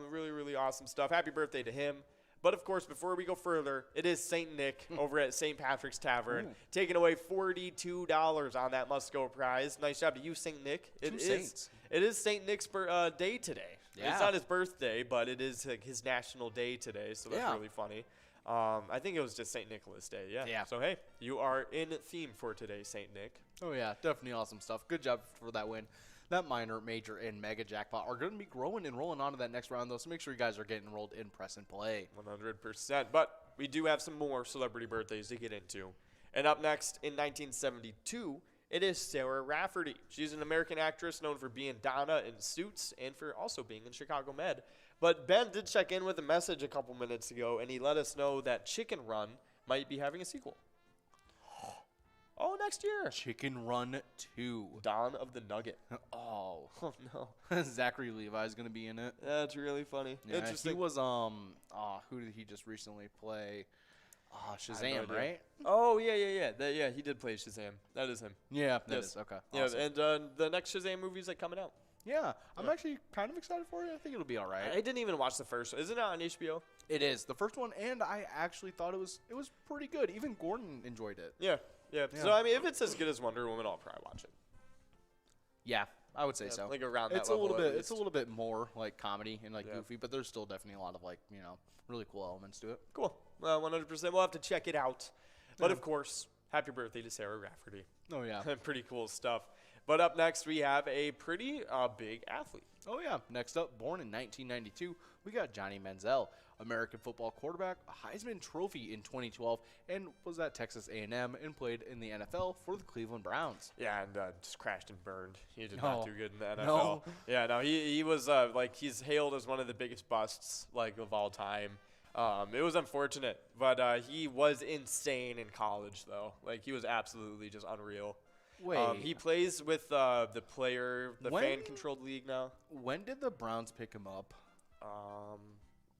Really awesome stuff. Happy birthday to him. But of course, before we go further, it is St. Nick over at St. Patrick's Tavern, taking away $42 on that must-go prize. Nice job to you, St. Nick. Two Saints. It is St. Nick's day today. Yeah. It's not his birthday, but it is like, his national day today, so that's Yeah. really funny. I think it was just St. Nicholas Day, yeah. Yeah. So, hey, you are in theme for today, St. Nick. Oh yeah, definitely awesome stuff. Good job for that win. That minor, major, and mega jackpot are going to be growing and rolling on to that next round, though, so make sure you guys are getting enrolled in Press and Play. 100%. But we do have some more celebrity birthdays to get into. And up next, in 1972, it is Sarah Rafferty. She's an American actress known for being Donna in Suits and for also being in Chicago Med. But Ben did check in with a message a couple minutes ago, and he let us know that Chicken Run might be having a sequel. Oh, next year. Chicken Run 2. Dawn of the Nugget. Oh. Oh, no. Zachary Levi's going to be in it. That's really funny. Yeah, Interesting. he was, who did he just recently play? Shazam, idea. right? Oh, yeah. He did play Shazam. That is him. Yeah, that Yes. is. Okay. Yeah, Awesome. and the next Shazam movie is like coming out. Yeah, I'm actually kind of excited for it. I think it'll be all right. I didn't even watch the first. Isn't it on HBO? It is the first one, and I actually thought it was pretty good. Even Gordon enjoyed it. Yeah. So I mean, if it's as good as Wonder Woman, I'll probably watch it. Yeah, I would say so. Like around that it's level. a little at bit. It's a least. little bit more like comedy and like Yeah. goofy, but there's still definitely a lot of like really cool elements to it. Cool. Well, 100%. We'll have to check it out. But of course, happy birthday to Sarah Rafferty. Oh yeah. Pretty cool stuff. But up next, we have a pretty big athlete. Oh yeah. Next up, born in 1992, we got Johnny Manziel, American football quarterback, a Heisman Trophy in 2012, and was at Texas A&M and played in the NFL for the Cleveland Browns. Yeah, and just crashed and burned. He did No. not do good in the NFL. No. Yeah, no, he was he's hailed as one of the biggest busts of all time. It was unfortunate, but he was insane in college though. Like he was absolutely just unreal. Wait, He plays with the When- fan-controlled league now. when did the Browns pick him up?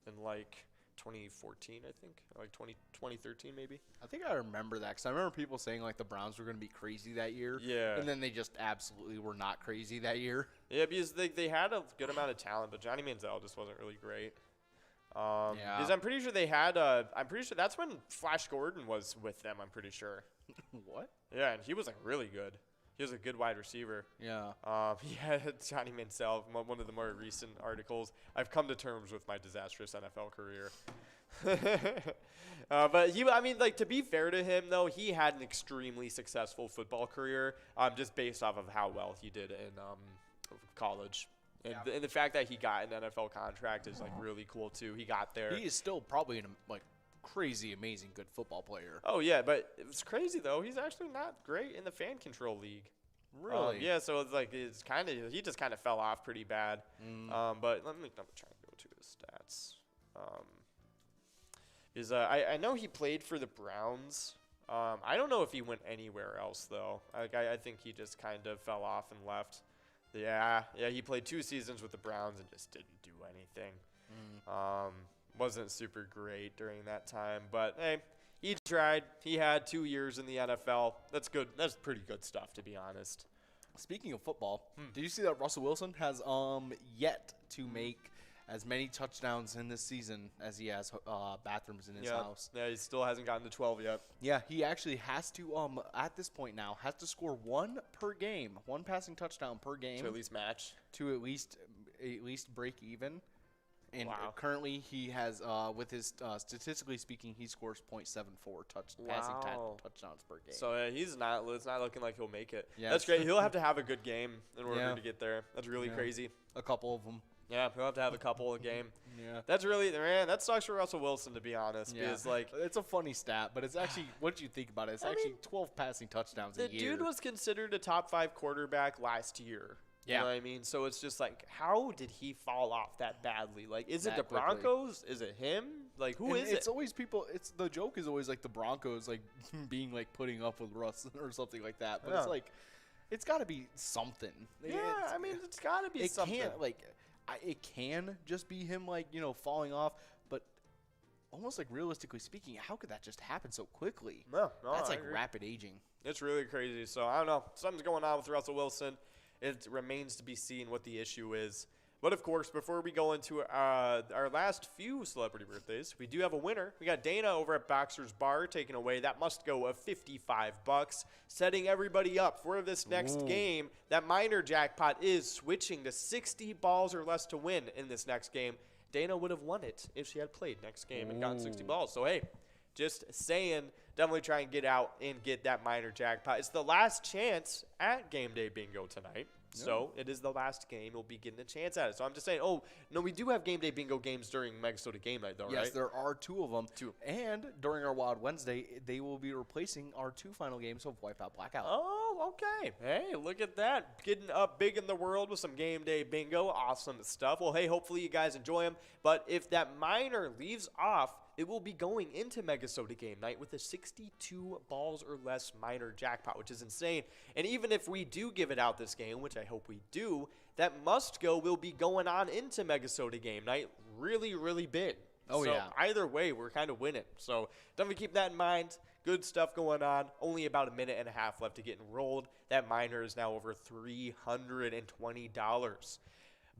In like 2014, I think, or like 2013 maybe. I think I remember that because I remember people saying like the Browns were going to be crazy that year. Yeah. And then they just absolutely were not crazy that year. Yeah, because they had a good amount of talent, but Johnny Manziel just wasn't really great. Because I'm pretty sure they had. I'm pretty sure that's when Flash Gordon was with them. I'm pretty sure. What? Yeah, and he was like really good. He was a good wide receiver. Yeah. Yeah, Johnny Mansell, one of the more recent articles. I've come to terms with my disastrous NFL career. But I mean, like, to be fair to him, though, he had an extremely successful football career, just based off of how well he did in college. And, and the fact that he got an NFL contract is, like, really cool, too. He got there. He is still probably crazy, amazing, good football player. Oh, yeah, but it's crazy, though. He's actually not great in the fan control league. Really? Yeah, so it's like he just kind of fell off pretty bad. But let me try and go to his stats. I know he played for the Browns. I don't know if he went anywhere else, though. I think he just kind of fell off and left. Yeah, he played 2 seasons with the Browns and just didn't do anything. Wasn't super great during that time, but hey, he tried. He had 2 years in the NFL. That's good. That's pretty good stuff, to be honest. Speaking of football, did you see that Russell Wilson has yet to make as many touchdowns in this season as he has bathrooms in his house? Yeah, he still hasn't gotten to 12 yet. Yeah, he actually has to at this point now has to score 1 per game, 1 passing touchdown per game To at least match. to at least break even. And currently he has, with his statistically speaking, he scores .74 passing touchdowns per game. So it's not looking like he'll make it. Yeah, that's great. He'll have to have a good game in order to get there. That's really crazy. A couple of them. Yeah, he'll have to have a couple a game. Yeah. That's really, man, that sucks for Russell Wilson, to be honest. Yeah. Because, like, it's a funny stat, but it's actually, what did you think about it? It's actually 12 passing touchdowns a year. The dude was considered a top 5 quarterback last year. Yeah. You know what I mean? So it's just like, how did he fall off that badly? Like, is it That the Broncos? Is it him? Like, who is it? It's always people. It's the joke is always like the Broncos, like being like putting up with Russ or something like that. But it's like, it's got to be something. Yeah, I mean, it's got to be something. It can just be him, like, falling off. But almost like realistically speaking, how could that just happen so quickly? No, that's I like agree. rapid aging. It's really crazy. So I don't know. Something's going on with Russell Wilson. It remains to be seen what the issue is. But, of course, before we go into our last few celebrity birthdays, we do have a winner. We got Dana over at Boxer's Bar taking away that must go of $55, setting everybody up for this next game. That minor jackpot is switching to 60 balls or less to win in this next game. Dana would have won it if she had played next game and gotten 60 balls. So, hey, just saying, definitely try and get out and get that minor jackpot. It's the last chance at Game Day Bingo tonight. So it is the last game. You'll be getting a chance at it. So I'm just saying, we do have Game Day Bingo games during MegaSota Game Night, though, right? Yes, there are 2 of them. 2. And during our Wild Wednesday, they will be replacing our 2 final games of Wipeout Blackout. Oh, okay. Hey, look at that. Getting up big in the world with some Game Day Bingo. Awesome stuff. Well, hey, hopefully you guys enjoy them. But if that minor leaves off, it will be going into MegaSota Game Night with a 62 balls or less minor jackpot, which is insane. And even if we do give it out this game, which I hope we do, that must go will be going on into MegaSota Game Night really, really big. Oh, so yeah. Either way, we're kind of winning. So definitely keep that in mind. Good stuff going on. Only about a minute and a half left to get enrolled. That minor is now over $320.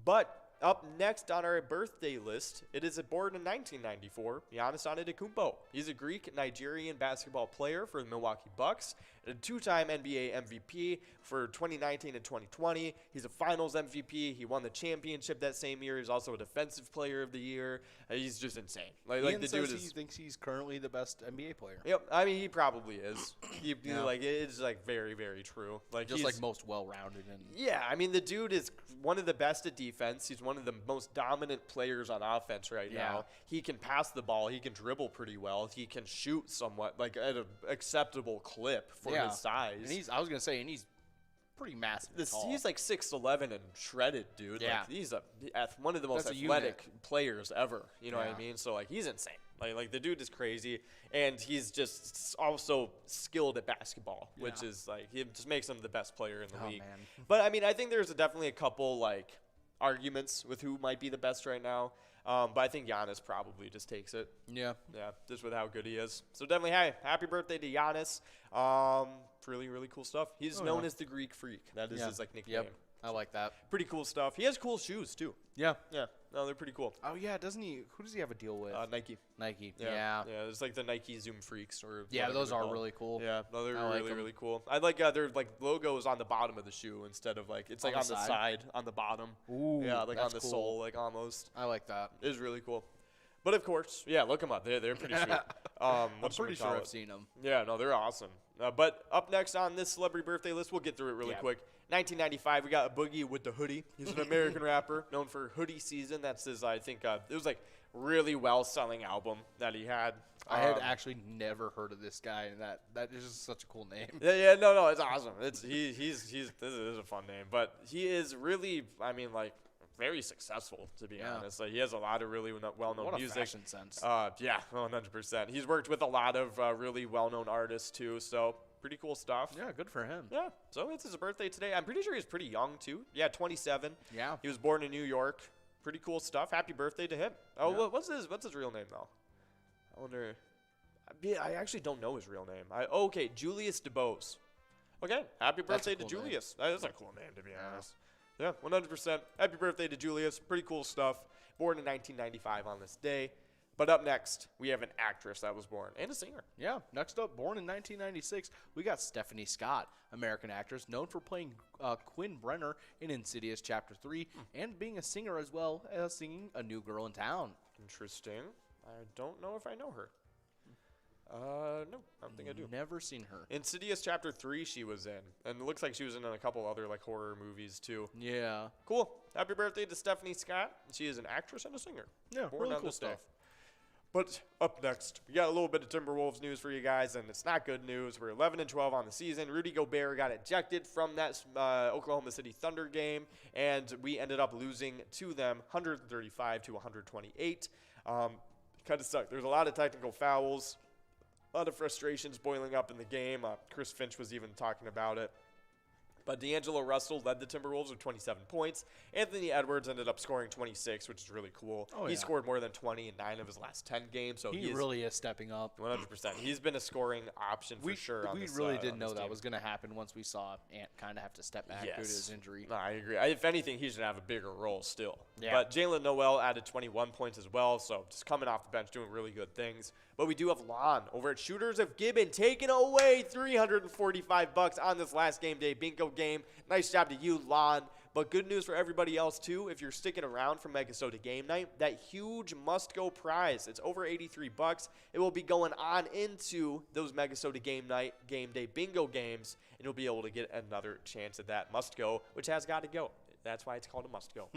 But up next on our birthday list, it is born in 1994, Giannis Antetokounmpo. He's a Greek-Nigerian basketball player for the Milwaukee Bucks, a 2-time NBA MVP for 2019 and 2020. He's a Finals MVP. He won the championship that same year. He's also a Defensive Player of the Year. He's just insane. Ian the dude he thinks he's currently the best NBA player. Yep, I mean he probably is. It's like very, very true. Like just like most well-rounded and I mean the dude is one of the best at defense. He's one of the most dominant players on offense right now. He can pass the ball. He can dribble pretty well. He can shoot somewhat like at an acceptable clip for his size. And he's pretty massive. He's like 6'11" and shredded, dude. Yeah. Like, he's one of the most athletic players ever. You know what I mean? So like he's insane. Like the dude is crazy, and he's just also skilled at basketball, which is like he just makes him the best player in the league. Man. But I mean, I think there's definitely a couple like arguments with who might be the best right now. But I think Giannis probably just takes it. Yeah, just with how good he is. So definitely, hey, happy birthday to Giannis. Really, really cool stuff. He's known as the Greek Freak. That is his like nickname. Yep. I like that. Pretty cool stuff. He has cool shoes, too. Yeah. Yeah. No, they're pretty cool. Oh, yeah, doesn't he? Who does he have a deal with? Nike. Nike. Yeah. Yeah, it's like the Nike Zoom Freaks. Or Yeah, whatever those they're are called. really cool. Yeah, no, they're I like really, 'em. really cool. I like their like logo is on the bottom of the shoe instead of like, it's like On on the the side, on the bottom. Ooh, Yeah, like on that's the cool. sole, like almost. I like that. It is really cool. But of course, yeah, look them up. They're pretty sweet. I'm pretty sure I've seen them. Yeah, no, they're awesome. But up next on this celebrity birthday list, we'll get through it really Yeah. quick. 1995, we got a Boogie with the Hoodie. He's an American rapper known for Hoodie Season. That's his, I think, it was like really well-selling album that he had. I had actually never heard of this guy, and that is just such a cool name. Yeah, no, it's awesome. He's this is a fun name, but he is really, I mean, like very successful to be honest. Like he has a lot of really well-known What a music. fashion sense. Yeah, 100%. He's worked with a lot of really well-known artists too, so pretty cool stuff. Yeah, good for him. Yeah, so it's his birthday today. I'm pretty sure he's pretty young too. Yeah, 27. Yeah. He was born in New York. Pretty cool stuff. Happy birthday to him. Oh, Yeah. what's his real name though? I wonder. I actually don't know his real name. Okay, Julius DeBose. Okay, happy That's a birthday to cool name. Julius. That's a cool name to be honest. Yeah, 100%. Happy birthday to Julius. Pretty cool stuff. Born in 1995 on this day. But up next, we have an actress that was born and a singer. Yeah, next up, born in 1996, we got Stephanie Scott, American actress known for playing Quinn Brenner in Insidious Chapter 3 and being a singer as well as singing A New Girl in Town. Interesting. I don't know if I know her. No, I don't think I do. Never seen her. Insidious Chapter 3 she was in. And it looks like she was in a couple other like horror movies too. Yeah. Cool. Happy birthday to Stephanie Scott. She is an actress and a singer. Yeah, Born really on cool this day. stuff. But up next, we got a little bit of Timberwolves news for you guys, and it's not good news. We're 11-12 on the season. Rudy Gobert got ejected from that Oklahoma City Thunder game, and we ended up losing to them 135 to 128. Kind of sucked. There's a lot of technical fouls, a lot of frustrations boiling up in the game. Chris Finch was even talking about it. But D'Angelo Russell led the Timberwolves with 27 points. Anthony Edwards ended up scoring 26, which is really cool. Oh, he yeah. scored more than 20 in 9 of his last 10 games. So He really is stepping up. 100%. He's been a scoring option for sure. We really didn't know that was going to happen once we saw Ant kind of have to step back due to his injury. No, I agree. If anything, he should have a bigger role still. Yeah. But Jalen Noel added 21 points as well, so just coming off the bench doing really good things. But we do have Lon over at Shooters of Gibbon taking away $345 on this last game day bingo game. Nice job to you, Lon. But good news for everybody else, too. If you're sticking around for MegaSota Game Night, that huge must-go prize, it's over $83. It will be going on into those MegaSota Game Night, Game Day bingo games, and you'll be able to get another chance at that must-go, which has got to go. That's why it's called a must-go.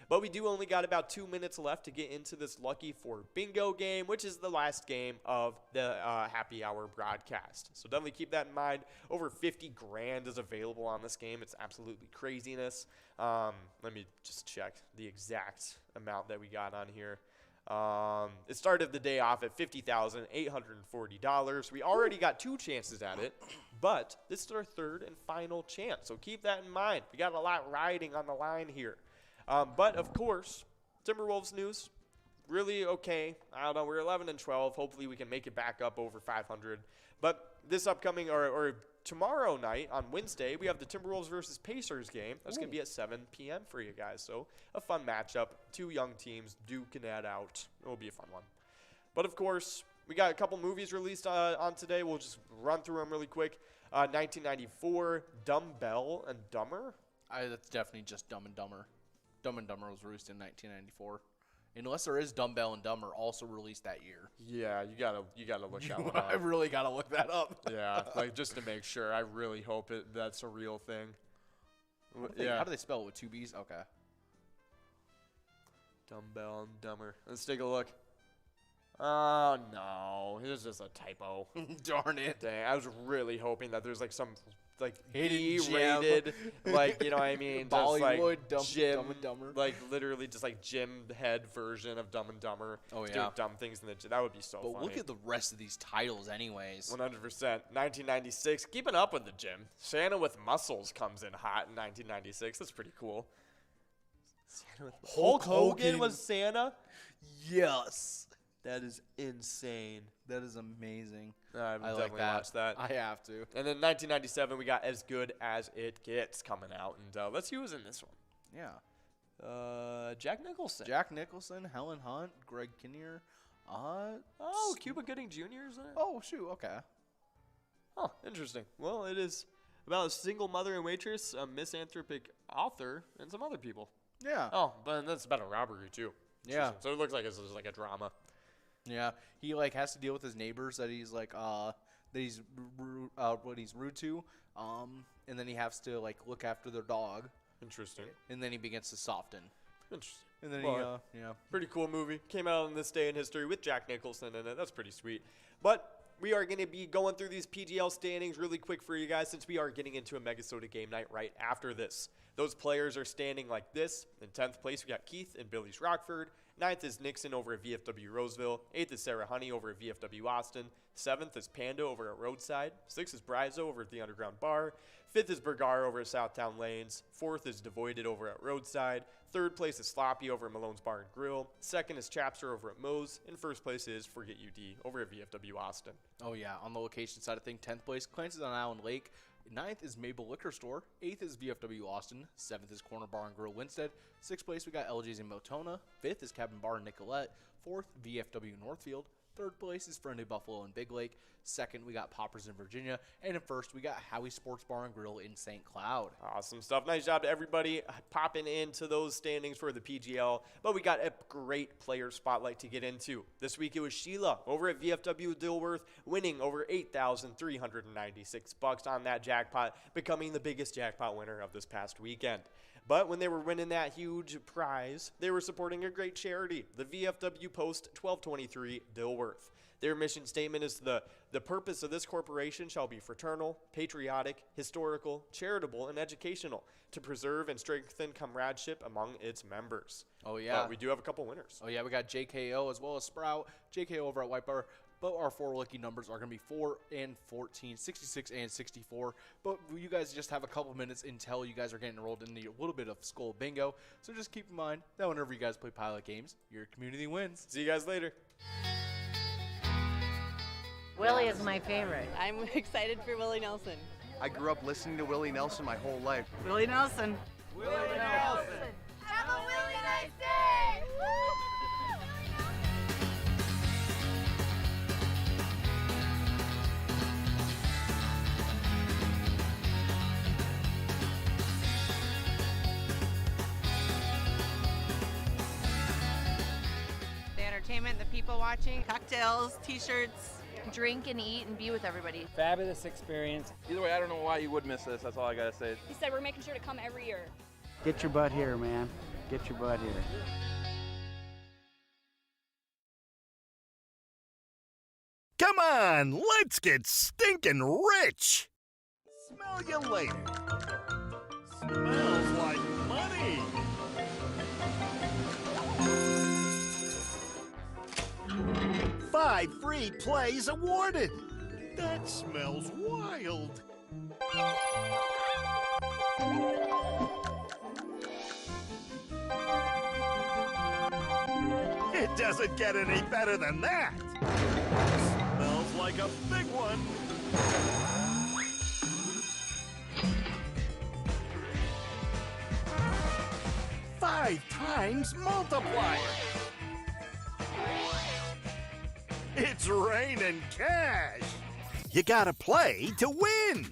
But we do only got about 2 minutes left to get into this Lucky for Bingo game, which is the last game of the happy hour broadcast. So definitely keep that in mind. Over 50 grand is available on this game. It's absolutely craziness. Let me just check the exact amount that we got on here. It started the day off at $50,840. We already got 2 chances at it, but this is our 3rd and final chance. So keep that in mind. We got a lot riding on the line here. But of course, Timberwolves news, really okay. I don't know. We're 11-12. Hopefully we can make it back up over 500. But this upcoming or tomorrow night on Wednesday, we have the Timberwolves versus Pacers game. That's going to be at 7 p.m. for you guys. So a fun matchup. 2 young teams duking that out. It will be a fun one. But of course, we got a couple movies released on today. We'll just run through them really quick. 1994, Dumbbell and Dumber. That's definitely just Dumb and Dumber. Dumb and Dumber was released in 1994. Unless there is Dumbbell and Dumber also released that year. Yeah, you gotta look that one up. I really got to look that up. Yeah, like just to make sure. I really hope that's a real thing. How do they spell it with 2 B's? Okay. Dumbbell and Dumber. Let's take a look. Oh, no. It was just a typo. Darn it. Dang, I was really hoping that there's like some like Hidden B-rated, like, you know what I mean? Bollywood just Dumb like and Dumber. Like literally just like Jim head version of Dumb and Dumber. Oh, Doing yeah. dumb things in the gym. That would be so But funny. look at the rest of these titles anyways. 100%. 1996. Keeping up with the gym. Santa with muscles comes in hot in 1996. That's pretty cool. Santa with Hulk Hogan was Santa? Yes. That is insane. That is amazing. I would I like definitely that. watch that. I have to. And then 1997, we got As Good As It Gets coming out. And let's see who was in this one. Yeah. Jack Nicholson. Jack Nicholson, Helen Hunt, Greg Kinnear. Cuba Gooding Jr. is in it? Oh, shoot. Okay. Oh, interesting. Well, it is about a single mother and waitress, a misanthropic author, and some other people. Yeah. Oh, but that's about a robbery, too. Yeah. So it looks like it's like a drama. Yeah. He, like, has to deal with his neighbors that he's, like, he's rude to. And then he has to, like, look after their dog. Interesting. And then he begins to soften. Interesting. And then Pretty cool movie. Came out on this day in history with Jack Nicholson in it. That's pretty sweet. But we are going to be going through these PGL standings really quick for you guys since we are getting into a MegaSota game night right after this. Those players are standing like this. In 10th place, we got Keith and Billy's Rockford. 9th is Nixon over at VFW Roseville. 8th is Sarah Honey over at VFW Austin. 7th is Panda over at Roadside. 6th is Bryzo over at the Underground Bar. 5th is Bergar over at Southtown Lanes. 4th is Devoided over at Roadside. 3rd place is Sloppy over at Malone's Bar and Grill. 2nd is Chapster over at Moe's. And 1st place is Forget UD over at VFW Austin. Oh, yeah. On the location side of things, 10th place, Clancy's on Island Lake. 9th is Mabel Liquor Store. 8th is VFW Austin. 7th is Corner Bar and Grill Winstead. 6th place, we got LG's in Motona. 5th is Cabin Bar in Nicolette. 4th, VFW Northfield. 3rd place is Friendly Buffalo in Big Lake. 2nd, we got Poppers in Virginia. And in 1st, we got Howie Sports Bar and Grill in St. Cloud. Awesome stuff. Nice job to everybody popping into those standings for the PGL. But we got a great player spotlight to get into. This week it was Sheila over at VFW Dilworth winning over $8,396 on that jackpot, becoming the biggest jackpot winner of this past weekend. But when they were winning that huge prize, they were supporting a great charity, the VFW Post 1223 Dilworth. Their mission statement is the purpose of this corporation shall be fraternal, patriotic, historical, charitable, and educational to preserve and strengthen comradeship among its members. Oh, yeah. But we do have a couple winners. Oh, yeah. We got JKO as well as Sprout. JKO over at White Bar. But our 4 lucky numbers are going to be 4 and 14, 66 and 64. But you guys just have a couple minutes until you guys are getting enrolled in a little bit of Skull Bingo. So just keep in mind that whenever you guys play pilot games, your community wins. See you guys later. Willie is my favorite. I'm excited for Willie Nelson. I grew up listening to Willie Nelson my whole life. Willie Nelson. Willie Nelson. Have a really nice day! The entertainment, the people watching, cocktails, t-shirts. Drink and eat and be with everybody. Fabulous experience. Either way, I don't know why you would miss this. That's all I gotta say. He said we're making sure to come every year. Get your butt here, man. Get your butt here. Come on, let's get stinking rich. Smell you later. Smells like money. Five free plays awarded. That smells wild. It doesn't get any better than that. Smells like a big one. Five times multiplier. It's raining cash. You gotta play to win.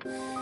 Bye.